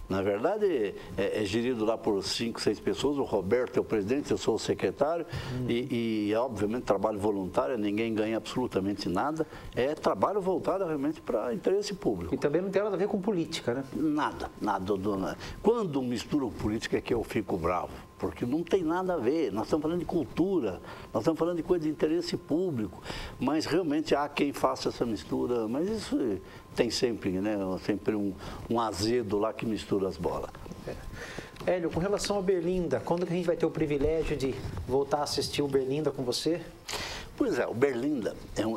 Na verdade, é gerido lá por 5, 6 pessoas. O Roberto é o presidente, eu sou o secretário. E obviamente, trabalho voluntário, ninguém ganha absolutamente nada. É trabalho voltado realmente para interesse público. E também não tem nada a ver com política, né? Nada. Quando misturo política é que eu fico bravo. Porque não tem nada a ver. Nós estamos falando de cultura, nós estamos falando de coisa de interesse público. Mas realmente há quem faça essa mistura. Mas isso tem sempre, né? Sempre um azedo lá que mistura as bolas. Hélio, com relação a Berlinda, quando que a gente vai ter o privilégio de voltar a assistir o Berlinda com você? Pois é, o Berlinda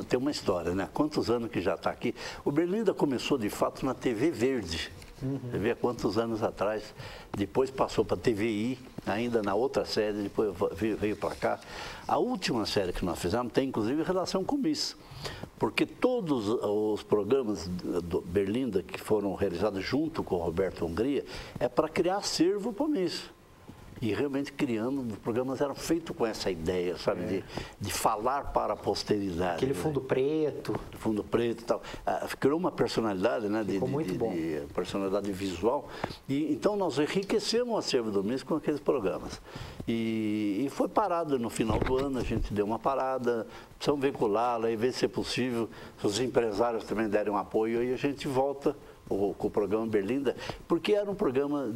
tem uma história, né? Quantos anos que já está aqui? O Berlinda começou, de fato, na TV Verde. Você vê há quantos anos atrás. Depois passou para a TVI, ainda na outra série, depois veio para cá. A última série que nós fizemos tem, inclusive, relação com o MIS. Porque todos os programas do Berlinda que foram realizados junto com o Roberto Hungria é para criar acervo para o MIS. E realmente criando, os programas eram feitos com essa ideia, sabe, de falar para a posteridade. Aquele fundo preto. Fundo preto e tal. Criou uma personalidade, né, Ficou muito bom. de personalidade visual. E então nós enriquecemos o acervo do MIS com aqueles programas. E foi parado no final do ano, a gente deu uma parada, precisamos veiculá-la e ver se é possível, se os empresários também derem um apoio, aí a gente volta com o programa Berlinda, porque era um programa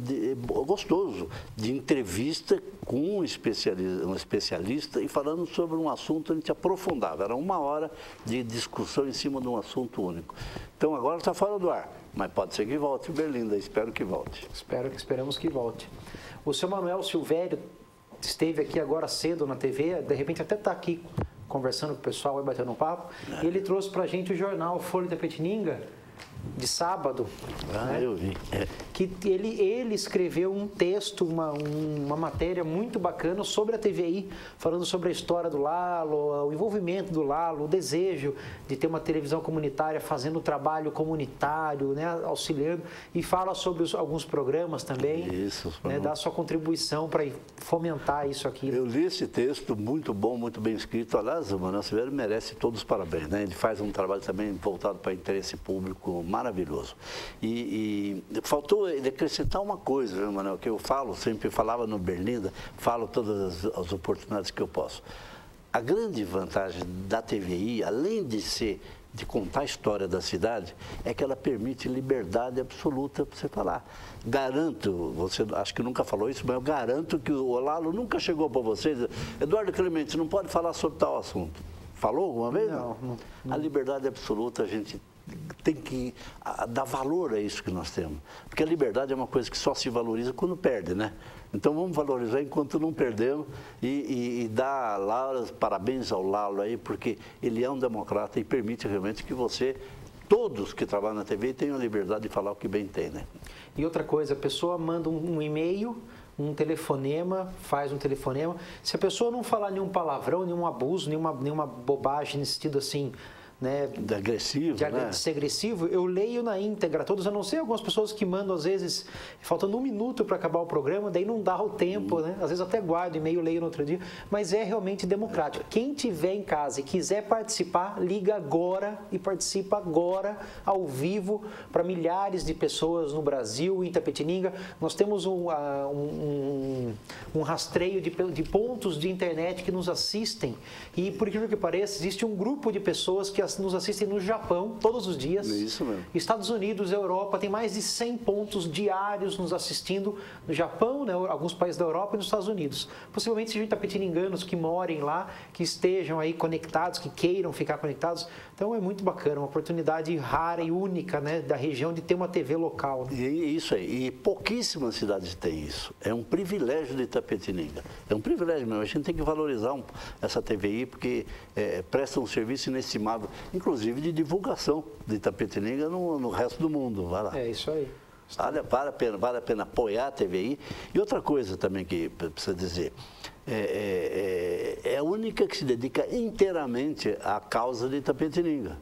gostoso, de entrevista com um especialista e falando sobre um assunto, a gente aprofundava. Era 1 hora de discussão em cima de um assunto único. Então agora está fora do ar, mas pode ser que volte o Berlinda, espero que volte. Esperamos que volte. O seu Manuel Silvério esteve aqui agora cedo na TV, de repente até está aqui conversando com o pessoal, vai batendo um papo, e ele trouxe para a gente o jornal Folha de Itapetininga, de sábado. Né? Eu vi. Que ele escreveu um texto, uma matéria muito bacana sobre a TVI, falando sobre a história do Lalo, o envolvimento do Lalo, o desejo de ter uma televisão comunitária fazendo trabalho comunitário, né, auxiliando, e fala sobre alguns programas também. Isso. Né, dá sua contribuição para fomentar isso aqui. Eu li esse texto, muito bom, muito bem escrito. Aliás, o Manuel Silveira merece todos os parabéns, né? Ele faz um trabalho também voltado para interesse público maravilhoso. E faltou ele acrescentar uma coisa, viu, Manuel, que eu falo, sempre falava no Berlinda, falo todas as oportunidades que eu posso. A grande vantagem da TVI, além de contar a história da cidade, é que ela permite liberdade absoluta para você falar. Garanto, você acho que nunca falou isso, mas eu garanto que o Lalo nunca chegou para vocês, Eduardo Clemente, não pode falar sobre tal assunto. Falou alguma vez? Não. A liberdade absoluta, a gente tem que dar valor a isso que nós temos. Porque a liberdade é uma coisa que só se valoriza quando perde, né? Então vamos valorizar enquanto não perdemos e dar parabéns ao Lalo aí, porque ele é um democrata e permite realmente que todos que trabalham na TV tenham a liberdade de falar o que bem tem, né? E outra coisa, a pessoa manda um e-mail, um telefonema, faz um telefonema. Se a pessoa não falar nenhum palavrão, nenhum abuso, nenhuma bobagem nesse sentido assim, né, de agressivo, de ser agressivo, eu leio na íntegra todos, a não ser algumas pessoas que mandam às vezes faltando 1 minuto para acabar o programa, daí não dá o tempo, né? Às vezes até guardo e-mail, leio no outro dia, mas é realmente democrático. Quem tiver em casa e quiser participar, liga agora e participa agora ao vivo para milhares de pessoas no Brasil, em Itapetininga. Nós temos um rastreio de pontos de internet que nos assistem e, por incrível que pareça, existe um grupo de pessoas que nos assistem no Japão todos os dias. Isso mesmo. Estados Unidos, Europa, tem mais de 100 pontos diários nos assistindo no Japão, né, alguns países da Europa e nos Estados Unidos. Possivelmente sejam itapetininganos que morem lá, que estejam aí conectados, que queiram ficar conectados. Então é muito bacana, uma oportunidade rara e única, né, da região de ter uma TV local. Né? E isso aí, e pouquíssimas cidades têm isso. É um privilégio de Itapetininga. É um privilégio mesmo. A gente tem que valorizar essa TVI porque presta um serviço inestimável, inclusive de divulgação de Itapetininga no resto do mundo. Vai lá. É isso aí. Vale a pena apoiar a TVI. E outra coisa também que precisa dizer, é a única que se dedica inteiramente à causa de Itapetininga.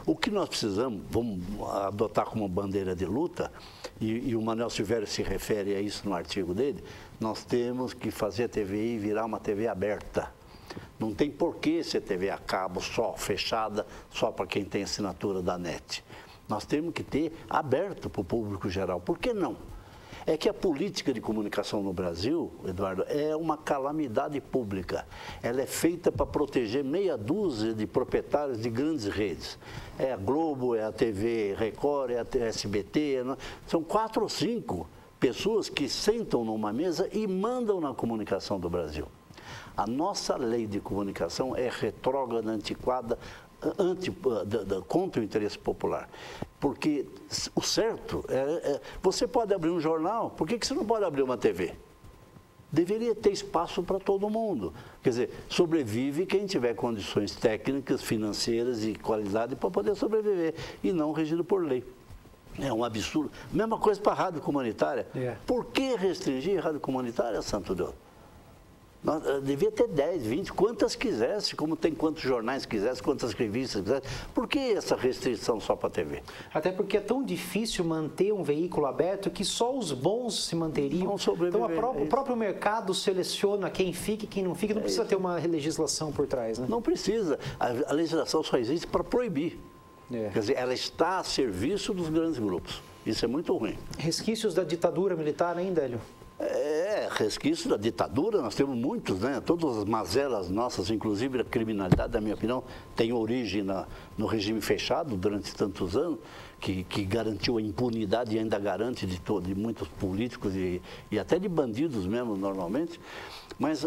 O que nós precisamos, vamos adotar como bandeira de luta, e o Manuel Silvério se refere a isso no artigo dele, nós temos que fazer a TVI virar uma TV aberta. Não tem porquê ser TV a cabo só, fechada, só para quem tem assinatura da NET. Nós temos que ter aberto para o público geral. Por que não? É que a política de comunicação no Brasil, Eduardo, é uma calamidade pública. Ela é feita para proteger meia dúzia de proprietários de grandes redes. É a Globo, é a TV Record, é a SBT, são 4 ou 5 pessoas que sentam numa mesa e mandam na comunicação do Brasil. A nossa lei de comunicação é retrógrada, antiquada, contra o interesse popular. Porque o certo você pode abrir um jornal, por que você não pode abrir uma TV? Deveria ter espaço para todo mundo. Quer dizer, sobrevive quem tiver condições técnicas, financeiras e qualidade para poder sobreviver, e não regido por lei. É um absurdo. Mesma coisa para a rádio comunitária. Por que restringir a rádio comunitária, santo Deus? Devia ter 10, 20, quantas quisesse, como tem quantos jornais quisesse, quantas revistas quisesse. Por que essa restrição só para a TV? Até porque é tão difícil manter um veículo aberto que só os bons se manteriam. Então o próprio mercado seleciona quem fica e quem não fica. Não precisa ter uma legislação por trás, né? Não precisa. A legislação só existe para proibir. Quer dizer, ela está a serviço dos grandes grupos. Isso é muito ruim. Resquícios da ditadura militar ainda, Hélio? Resquício da ditadura, nós temos muitos, né? Todas as mazelas nossas, inclusive a criminalidade, na minha opinião, tem origem no regime fechado durante tantos anos, que garantiu a impunidade e ainda garante de muitos políticos e até de bandidos mesmo, normalmente. Mas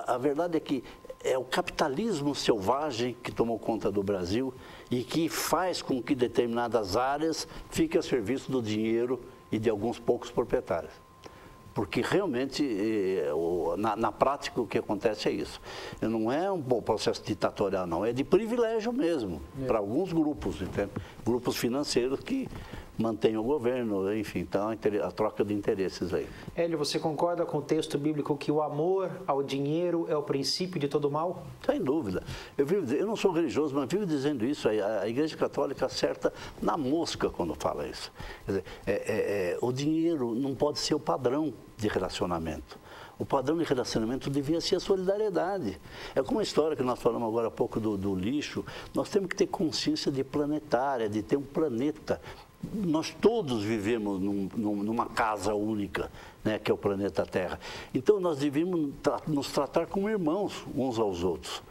a verdade é que é o capitalismo selvagem que tomou conta do Brasil e que faz com que determinadas áreas fiquem a serviço do dinheiro e de alguns poucos proprietários. porque realmente, na prática, o que acontece é isso. Não é um processo ditatorial, não, é de privilégio mesmo, para alguns grupos, entende? Grupos financeiros que mantêm o governo, enfim, então a troca de interesses aí. Hélio, você concorda com o texto bíblico que o amor ao dinheiro é o princípio de todo mal? Sem dúvida. Eu não sou religioso, mas vivo dizendo isso. A Igreja Católica acerta na mosca quando fala isso. Quer dizer, o dinheiro não pode ser o padrão de relacionamento. O padrão de relacionamento devia ser a solidariedade. É como a história que nós falamos agora há pouco do lixo. Nós temos que ter consciência de planetária, de ter um planeta. Nós todos vivemos numa casa única, né, que é o planeta Terra. Então, nós devemos nos tratar como irmãos uns aos outros.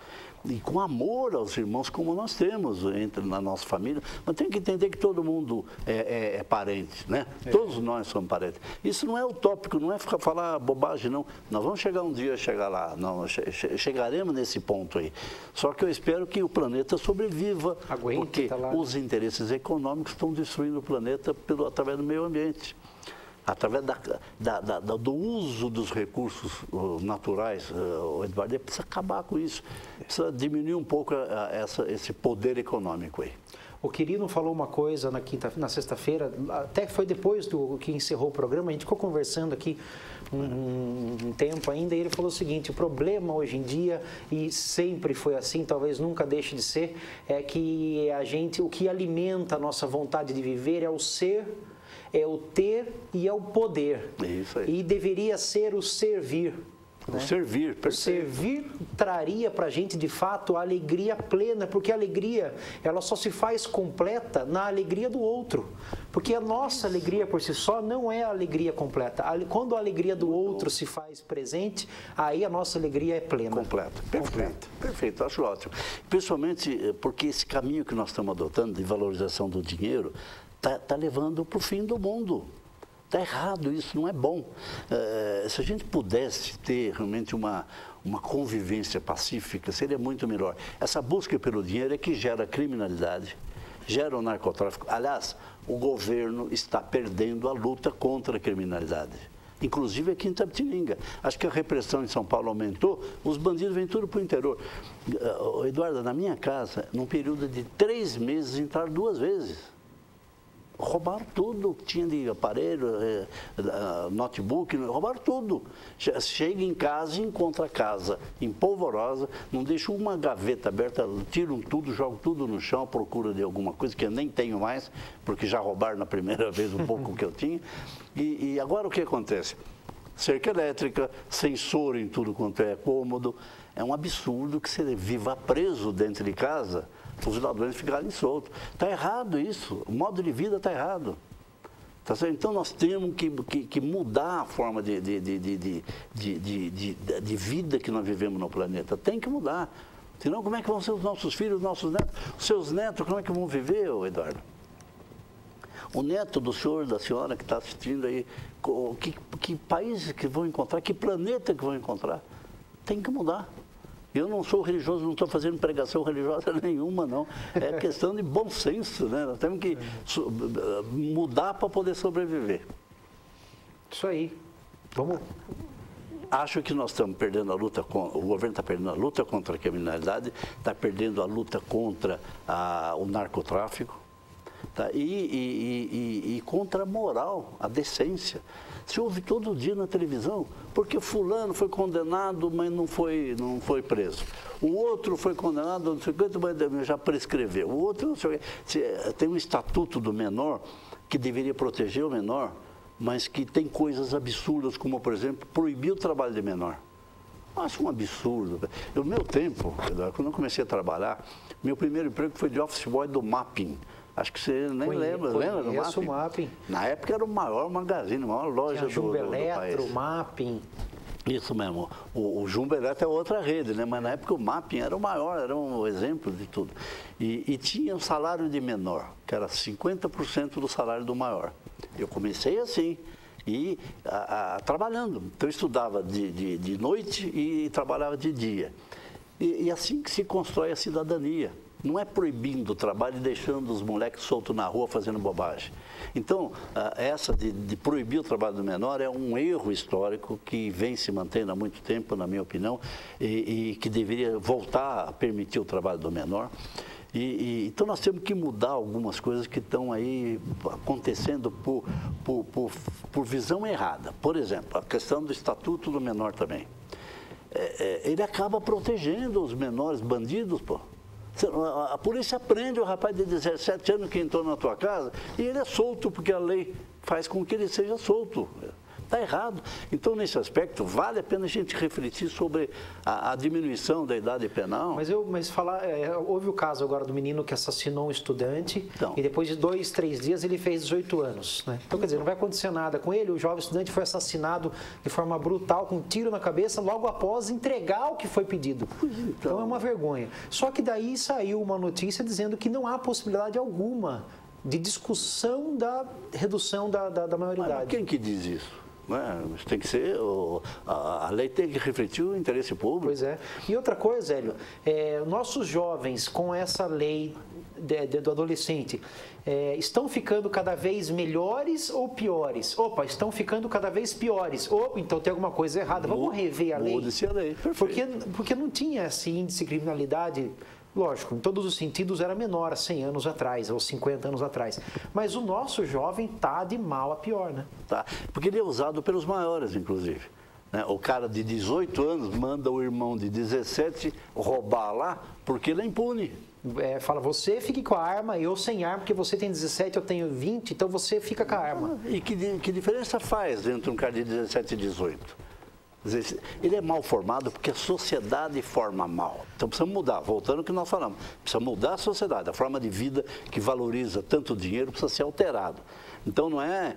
E com amor aos irmãos, como nós temos na nossa família. Mas tem que entender que todo mundo é parente, né? Todos nós somos parentes. Isso não é utópico, não é falar bobagem, não. Nós vamos chegar um dia, chegar lá. Não, chegaremos nesse ponto aí. Só que eu espero que o planeta sobreviva, porque os interesses econômicos estão destruindo o planeta através do meio ambiente. Através do uso dos recursos naturais, o Eduardo precisa acabar com isso, precisa diminuir um pouco esse poder econômico aí. O Quirino falou uma coisa na sexta-feira, até foi depois do que encerrou o programa, a gente ficou conversando aqui um tempo ainda, e ele falou o seguinte: o problema hoje em dia, e sempre foi assim, talvez nunca deixe de ser, é que o que alimenta a nossa vontade de viver é o ser, é o ter e é o poder. Isso aí. E deveria ser o servir. O servir, perfeito. O servir traria para a gente, de fato, a alegria plena, porque a alegria, ela só se faz completa na alegria do outro. Porque a nossa alegria por si só não é a alegria completa. Quando a alegria do outro se faz presente, aí a nossa alegria é plena. Completa. Perfeito. Perfeito, acho ótimo. Principalmente porque esse caminho que nós estamos adotando de valorização do dinheiro está levando para o fim do mundo. Está errado, isso não é bom. Se a gente pudesse ter realmente uma convivência pacífica, seria muito melhor. Essa busca pelo dinheiro é que gera criminalidade, gera o narcotráfico. Aliás, o governo está perdendo a luta contra a criminalidade. Inclusive aqui em Itapetininga. Acho que a repressão em São Paulo aumentou, os bandidos vêm tudo para o interior. Eduardo, na minha casa, num período de 3 meses, entraram 2 vezes. Roubaram tudo que tinha de aparelho, notebook, roubaram tudo. Chega em casa e encontra a casa empolvorosa, não deixa uma gaveta aberta, tiram tudo, jogam tudo no chão à procura de alguma coisa que eu nem tenho mais, porque já roubaram na primeira vez um pouco que eu tinha. E agora o que acontece? Cerca elétrica, sensor em tudo quanto é cômodo. É um absurdo que você viva preso dentro de casa, os ladrões ficarem soltos. Está errado isso, o modo de vida está errado. Tá certo? Então nós temos que mudar a forma de vida que nós vivemos no planeta. Tem que mudar. Senão como é que vão ser os nossos filhos, os nossos netos? Os seus netos, como é que vão viver, Eduardo? O neto do senhor, da senhora que está assistindo aí, que países que vão encontrar, que planeta que vão encontrar? Tem que mudar. Eu não sou religioso, não estou fazendo pregação religiosa nenhuma, não. É questão de bom senso, né? Nós temos que mudar para poder sobreviver. Isso aí. Vamos. Acho que nós estamos perdendo a luta, o governo está perdendo a luta contra a criminalidade, está perdendo a luta contra o narcotráfico, tá? E contra a moral, a decência. Se ouve todo dia na televisão, porque fulano foi condenado, mas não foi preso. O outro foi condenado, não sei o que, mas já prescreveu. O outro, não sei o que. Tem um estatuto do menor que deveria proteger o menor, mas que tem coisas absurdas, como, por exemplo, proibir o trabalho de menor. Acho um absurdo. No meu tempo, quando eu comecei a trabalhar, meu primeiro emprego foi de office boy do Mapping. Acho que você nem lembra do Mapping? O Mapping. Na época era o maior magazine, a maior loja do país. O Mapping. Isso mesmo. O Jumbo Eletro é outra rede, né? Mas na época o Mapping era o maior, era um exemplo de tudo. E tinha um salário de menor, que era 50% do salário do maior. Eu comecei assim, trabalhando. Então eu estudava de noite e trabalhava de dia. E assim que se constrói a cidadania. Não é proibindo o trabalho e deixando os moleques soltos na rua fazendo bobagem. Então, essa de proibir o trabalho do menor é um erro histórico que vem se mantendo há muito tempo, na minha opinião, e que deveria voltar a permitir o trabalho do menor. Então, nós temos que mudar algumas coisas que estão aí acontecendo por visão errada. Por exemplo, a questão do Estatuto do Menor também. Ele acaba protegendo os menores bandidos, pô. A polícia prende o rapaz de 17 anos que entrou na tua casa e ele é solto, porque a lei faz com que ele seja solto. Está errado. Então, nesse aspecto, vale a pena a gente refletir sobre a diminuição da idade penal. Mas houve o caso agora do menino que assassinou um estudante e depois de 2, 3 dias ele fez 18 anos. Né? Então, quer dizer, não vai acontecer nada com ele. O jovem estudante foi assassinado de forma brutal, com um tiro na cabeça, logo após entregar o que foi pedido. Então, é uma vergonha. Só que daí saiu uma notícia dizendo que não há possibilidade alguma de discussão da redução da maioridade. Mas quem que diz isso? Tem que ser, a lei tem que refletir o interesse público. Pois é. E outra coisa, Hélio, nossos jovens com essa lei do adolescente estão ficando cada vez melhores ou piores? Opa, estão ficando cada vez piores. Opa, então tem alguma coisa errada. Vamos rever a lei? Mude-se a lei, perfeito. Porque não tinha esse índice de criminalidade. Lógico, em todos os sentidos era menor há 100 anos atrás, ou 50 anos atrás. Mas o nosso jovem está de mal a pior, né? Tá, porque ele é usado pelos maiores, inclusive. O cara de 18 anos manda o irmão de 17 roubar lá, porque ele é impune. Fala, você fique com a arma, eu sem arma, porque você tem 17, eu tenho 20, então você fica com a arma. E que diferença faz entre um cara de 17 e 18? Ele é mal formado porque a sociedade forma mal. Então precisamos mudar, voltando ao que nós falamos, precisa mudar a sociedade, a forma de vida que valoriza tanto o dinheiro precisa ser alterado. Então não é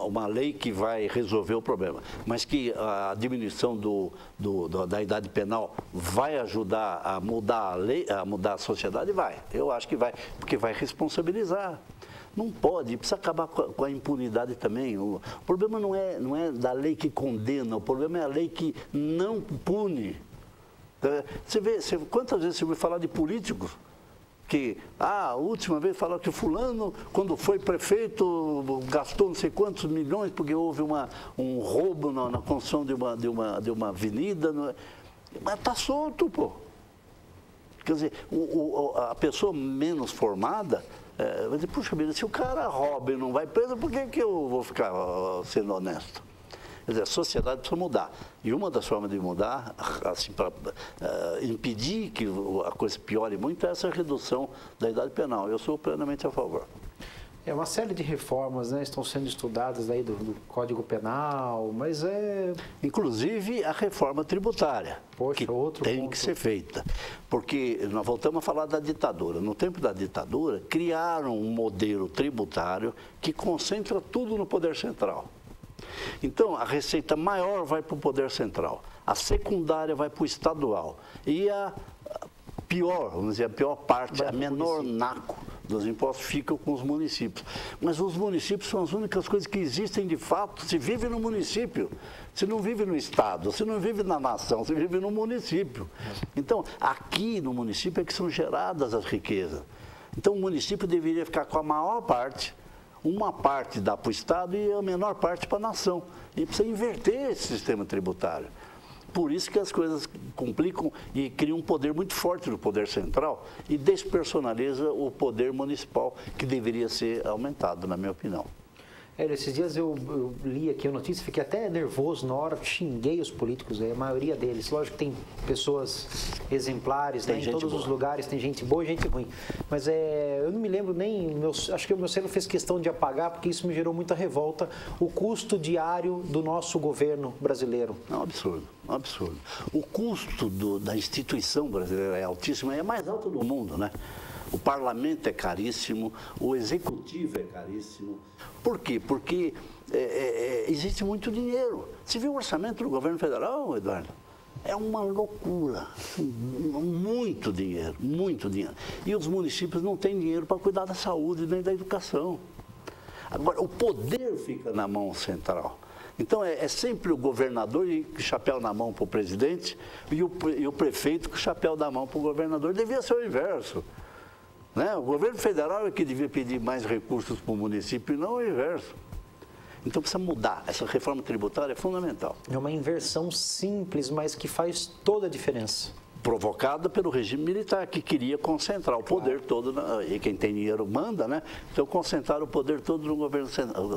uma lei que vai resolver o problema, mas que a diminuição da idade penal vai ajudar a mudar a lei, a mudar a sociedade, vai. Eu acho que vai, porque vai responsabilizar. Não pode, precisa acabar com a impunidade também. O problema não é da lei que condena, o problema é a lei que não pune. Quantas vezes você ouviu falar de políticos que, a última vez falaram que fulano, quando foi prefeito, gastou não sei quantos milhões porque houve um roubo na construção de uma avenida. Mas está solto, pô. Quer dizer, a pessoa menos formada vai dizer, puxa vida, se o cara rouba e não vai preso, por que eu vou ficar sendo honesto? Quer dizer, a sociedade precisa mudar. E uma das formas de mudar, assim, para impedir que a coisa piore muito, é essa redução da idade penal. Eu sou plenamente a favor. Uma série de reformas, né, estão sendo estudadas aí do Código Penal, mas inclusive a reforma tributária, que tem que ser feita. Porque nós voltamos a falar da ditadura. No tempo da ditadura, criaram um modelo tributário que concentra tudo no poder central. Então, a receita maior vai para o poder central, a secundária vai para o estadual e a pior, vamos dizer, a pior parte, a menor naco dos impostos ficam com os municípios. Mas os municípios são as únicas coisas que existem de fato. Se vive no município, se não vive no estado, se não vive na nação, se vive no município. Então, aqui no município é que são geradas as riquezas. Então, o município deveria ficar com a maior parte, uma parte dá para o estado e a menor parte para a nação. E precisa inverter esse sistema tributário. Por isso que as coisas complicam e criam um poder muito forte no poder central e despersonaliza o poder municipal, que deveria ser aumentado, na minha opinião. Esses dias eu li aqui a notícia, fiquei até nervoso na hora, xinguei os políticos, a maioria deles. Lógico que tem pessoas exemplares, né, em todos os lugares, tem gente boa e gente ruim. Mas eu não me lembro nem, acho que o meu cérebro fez questão de apagar, porque isso me gerou muita revolta, o custo diário do nosso governo brasileiro. É um absurdo, um absurdo. O custo da instituição brasileira é altíssimo, é mais alto do mundo, né? O parlamento é caríssimo, o executivo é caríssimo. Por quê? Porque existe muito dinheiro. Você viu o orçamento do governo federal, Eduardo? É uma loucura. Muito dinheiro, muito dinheiro. E os municípios não têm dinheiro para cuidar da saúde nem da educação. Agora, o poder fica na mão central. Então, é sempre o governador com o chapéu na mão para o presidente e o prefeito com o chapéu na mão para o governador. Devia ser o inverso. Né? O governo federal é que devia pedir mais recursos para o município e não o inverso. Então, precisa mudar. Essa reforma tributária é fundamental. É uma inversão simples, mas que faz toda a diferença. Provocada pelo regime militar, que queria concentrar o poder todo, e quem tem dinheiro manda, né? Então, concentrar o poder todo no governo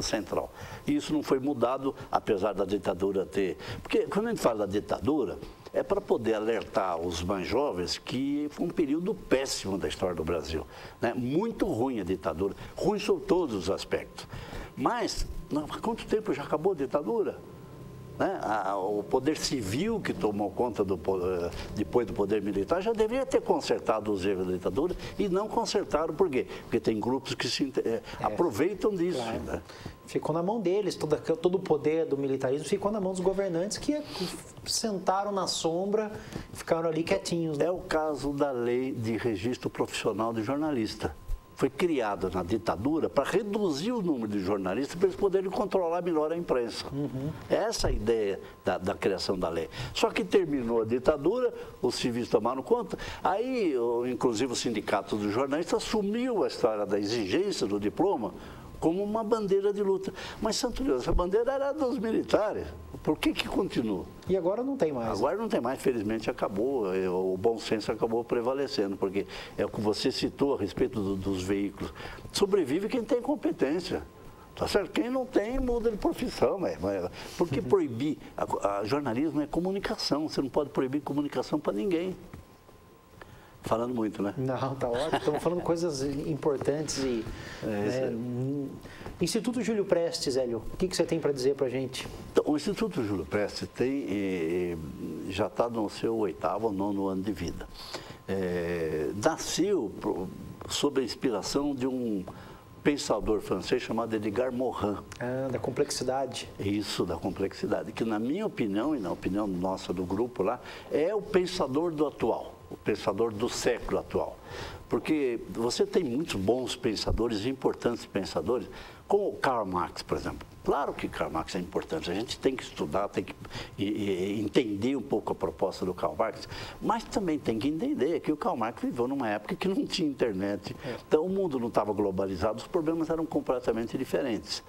central. E isso não foi mudado, apesar da ditadura ter... Porque quando a gente fala da ditadura, é para poder alertar os mais jovens que foi um período péssimo da história do Brasil, né? Muito ruim a ditadura, ruim sob todos os aspectos. Mas, há quanto tempo já acabou a ditadura? Né? O poder civil que tomou conta depois do poder militar já deveria ter consertado os erros da ditadura e não consertaram. Por quê? Porque tem grupos que se aproveitam disso. Claro. Né? Ficou na mão deles, todo o poder do militarismo ficou na mão dos governantes que sentaram na sombra e ficaram ali quietinhos. Né? É o caso da lei de registro profissional de jornalista. Foi criada na ditadura para reduzir o número de jornalistas para eles poderem controlar melhor a imprensa. Essa é a ideia da criação da lei. Só que terminou a ditadura, os civis tomaram conta, aí, inclusive o sindicato dos jornalistas assumiu a história da exigência do diploma como uma bandeira de luta. Mas, Santo Deus, essa bandeira era dos militares. Por que continua? E agora não tem mais. Agora não tem mais, felizmente acabou. O bom senso acabou prevalecendo, porque é o que você citou a respeito dos veículos. Sobrevive quem tem competência. Tá certo? Quem não tem, muda de profissão. Porque proibir? Jornalismo é comunicação. Você não pode proibir comunicação para ninguém. Falando muito, né? Não, tá ótimo. Estamos falando coisas importantes e... Instituto Júlio Prestes, Hélio, o que você tem para dizer para a gente? Então, o Instituto Júlio Prestes já está no seu 8º ou 9º ano de vida. Nasceu sob a inspiração de um pensador francês chamado Edgar Morin. Da complexidade. Isso, da complexidade, que na minha opinião e na opinião nossa do grupo lá, é o pensador do atual, o pensador do século atual. Porque você tem muitos bons pensadores, importantes pensadores, como Karl Marx, por exemplo. Claro que Karl Marx é importante, a gente tem que estudar, tem que entender um pouco a proposta do Karl Marx, mas também tem que entender que o Karl Marx viveu numa época que não tinha internet, então o mundo não estava globalizado, os problemas eram completamente diferentes.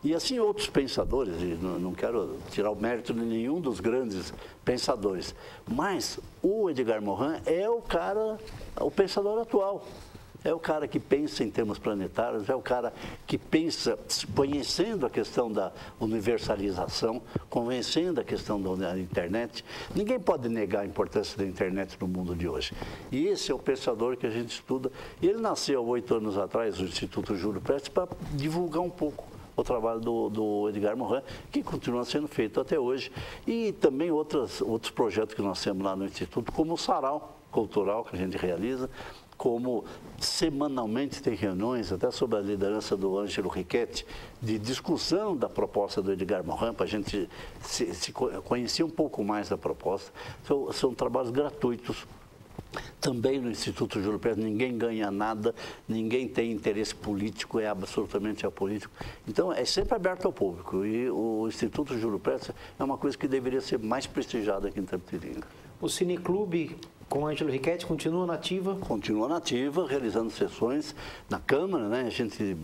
E assim outros pensadores, e não quero tirar o mérito de nenhum dos grandes pensadores, mas o Edgar Morin é o cara, o pensador atual. É o cara que pensa em termos planetários, é o cara que pensa, conhecendo a questão da universalização, conhecendo a questão da internet. Ninguém pode negar a importância da internet no mundo de hoje. E esse é o pensador que a gente estuda. E ele nasceu há 8 anos atrás, no Instituto Júlio Prestes, para divulgar um pouco o trabalho do Edgar Morin, que continua sendo feito até hoje. E também outros projetos que nós temos lá no Instituto, como o Sarau Cultural, que a gente realiza, como semanalmente tem reuniões, até sob a liderança do Ângelo Riquetti, de discussão da proposta do Edgar Morin, para a gente se conhecer um pouco mais da proposta. São trabalhos gratuitos. Também no Instituto Júlio Prestes ninguém ganha nada, ninguém tem interesse político, é absolutamente apolítico. Então, é sempre aberto ao público. E o Instituto Júlio Prestes é uma coisa que deveria ser mais prestigiada aqui em Itapetininga. O Cineclube com Ângelo Riquetti continua nativa? Continua nativa, realizando sessões na Câmara, né? A gente,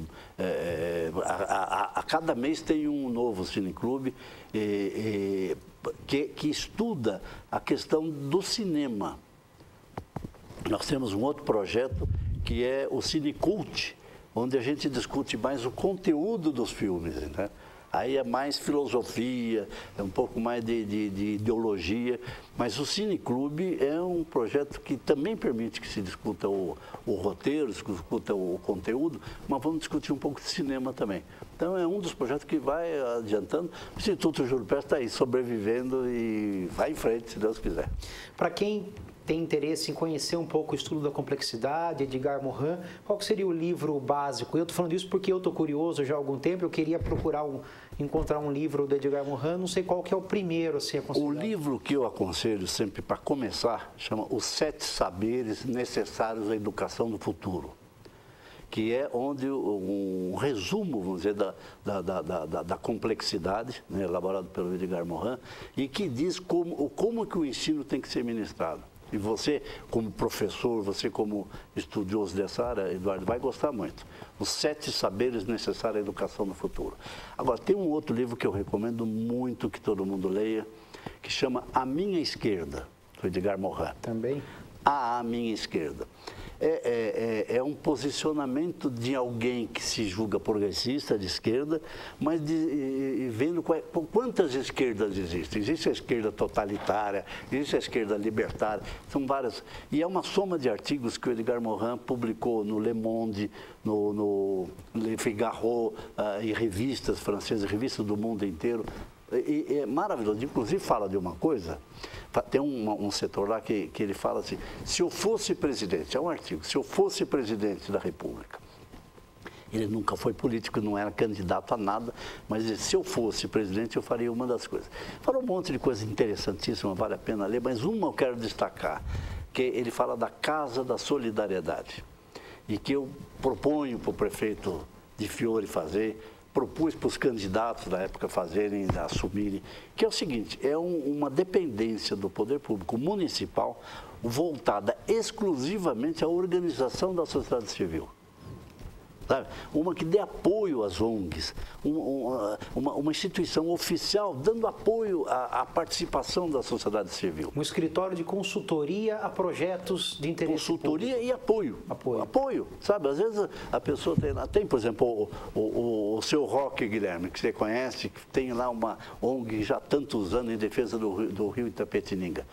a cada mês tem um novo Cineclube que estuda a questão do cinema. Nós temos um outro projeto que é o Cinecult, onde a gente discute mais o conteúdo dos filmes, né? Aí é mais filosofia, é um pouco mais de ideologia, mas o Cineclube é um projeto que também permite que se discuta o roteiro, se discuta o conteúdo, mas vamos discutir um pouco de cinema também. Então é um dos projetos que vai adiantando. O Instituto Júlio Prestes está aí sobrevivendo e vai em frente, se Deus quiser. Para quem tem interesse em conhecer um pouco o estudo da complexidade, Edgar Morin, qual seria o livro básico? Eu estou falando isso porque eu estou curioso já há algum tempo, eu queria encontrar um livro do Edgar Morin, não sei qual que é o primeiro assim, a considerar. O livro que eu aconselho sempre para começar chama Os 7 Saberes Necessários à Educação do Futuro. que é onde um resumo, vamos dizer, da complexidade, né, elaborado pelo Edgar Morin, e que diz como que o ensino tem que ser ministrado. E você, como professor, você como estudioso dessa área, Eduardo, vai gostar muito. Os 7 saberes necessários à educação do futuro. Agora, tem um outro livro que eu recomendo muito que todo mundo leia, que chama A Minha Esquerda, do Edgar Morin. Também. A Minha Esquerda. É um posicionamento de alguém que se julga progressista, de esquerda, mas vendo quantas esquerdas existem. Existe a esquerda totalitária, existe a esquerda libertária, são várias. E é uma soma de artigos que o Edgar Morin publicou no Le Monde, no Le Figaro, em revistas francesas, revistas do mundo inteiro. E é maravilhoso. Inclusive fala de uma coisa, tem um setor lá que ele fala assim, se eu fosse presidente, é um artigo, se eu fosse presidente da República, ele nunca foi político, não era candidato a nada, mas se eu fosse presidente eu faria uma das coisas. Fala um monte de coisa interessantíssima, vale a pena ler, mas uma eu quero destacar, que ele fala da Casa da Solidariedade, e que eu proponho para o prefeito de Fiore fazer, propus para os candidatos da época fazerem, assumirem, que é o seguinte, é uma dependência do poder público municipal voltada exclusivamente à organização da sociedade civil. Sabe? Uma que dê apoio às ONGs, uma instituição oficial dando apoio à participação da sociedade civil. Um escritório de consultoria a projetos de interesse Consultoria público. E apoio. Apoio, sabe? Às vezes a pessoa tem por exemplo, o seu Roque Guilherme, que você conhece, que tem lá uma ONG já há tantos anos em defesa do Rio Itapetininga.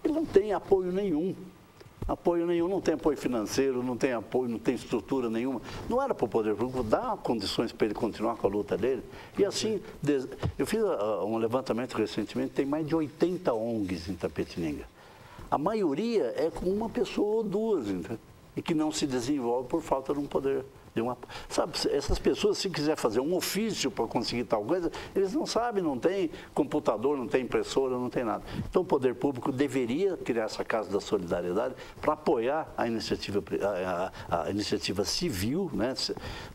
Ele não tem apoio nenhum. Não tem apoio financeiro, não tem apoio, não tem estrutura nenhuma. Não era para o poder público dar condições para ele continuar com a luta dele. E assim, eu fiz um levantamento recentemente, tem mais de 80 ONGs em Itapetininga. A maioria é com uma pessoa ou duas, entendeu? E que não se desenvolve por falta de um poder. Sabe, essas pessoas, se quiser fazer um ofício para conseguir tal coisa, eles não sabem, não tem computador, não tem impressora, não tem nada. Então o poder público deveria criar essa Casa da Solidariedade para apoiar a iniciativa civil, né,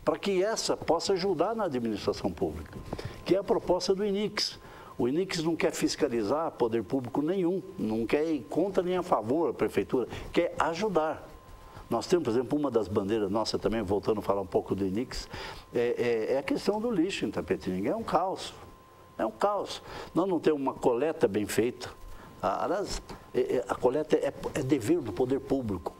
para que essa possa ajudar na administração pública, que é a proposta do INIX. O INIX não quer fiscalizar poder público nenhum, não quer ir contra nem a favor a prefeitura, quer ajudar. Nós temos, por exemplo, uma das bandeiras nossas também, voltando a falar um pouco do INIX, é a questão do lixo em Itapetininga. É um caos. É um caos. Nós não temos uma coleta bem feita. Aliás, a coleta é dever do poder público.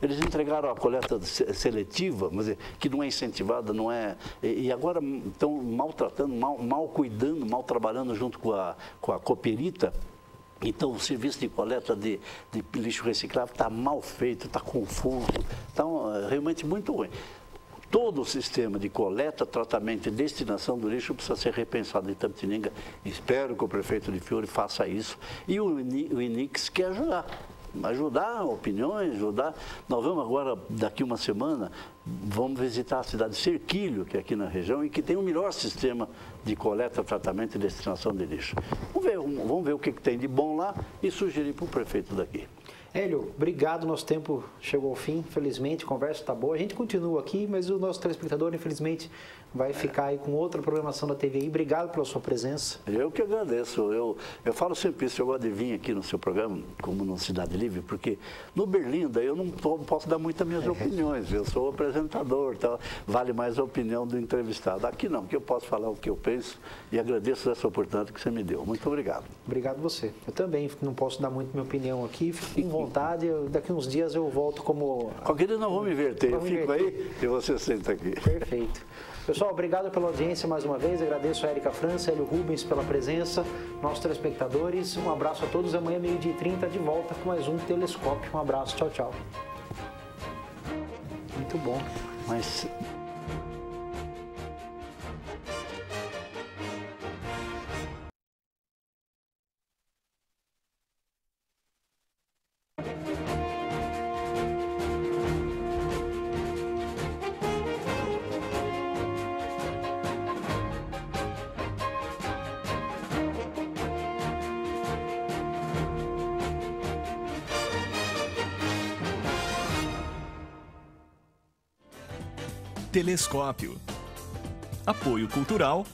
Eles entregaram a coleta seletiva, mas que não é incentivada, não é. E agora estão maltratando, mal cuidando, mal trabalhando junto com a Cooperita. Então, o serviço de coleta de lixo reciclável está mal feito, está confuso, está realmente muito ruim. Todo o sistema de coleta, tratamento e destinação do lixo precisa ser repensado em Itapetininga. Espero que o prefeito de Fiore faça isso. E o INIX quer ajudar opiniões, ajudar. Nós vamos agora, daqui uma semana, vamos visitar a cidade de Cerquilho, que é aqui na região, e que tem o melhor sistema de coleta, tratamento e destinação de lixo. Vamos ver o que tem de bom lá e sugerir para o prefeito daqui. Hélio, obrigado, nosso tempo chegou ao fim, infelizmente, a conversa está boa. A gente continua aqui, mas o nosso telespectador, infelizmente, vai ficar aí com outra programação da TVI. Obrigado pela sua presença. Eu que agradeço. Eu falo sempre isso, eu gosto de vir aqui no seu programa, como no Cidade Livre, porque no Berlinda eu não posso dar muitas minhas opiniões, eu sou apresentador, então vale mais a opinião do entrevistado. Aqui não, porque eu posso falar o que eu penso e agradeço essa oportunidade que você me deu. Muito obrigado. Obrigado você. Eu também não posso dar muito minha opinião aqui, fico com vontade, daqui uns dias eu volto como... Qualquer dia não vou me inverter, eu fico aí e você senta aqui. Perfeito. Pessoal, obrigado pela audiência mais uma vez. Agradeço a Érica França, Hélio Rubens pela presença, nossos telespectadores. Um abraço a todos. Amanhã, 12h30, de volta com mais um Telescópio. Um abraço. Tchau, tchau. Muito bom. Mas... Telescópio. Apoio Cultural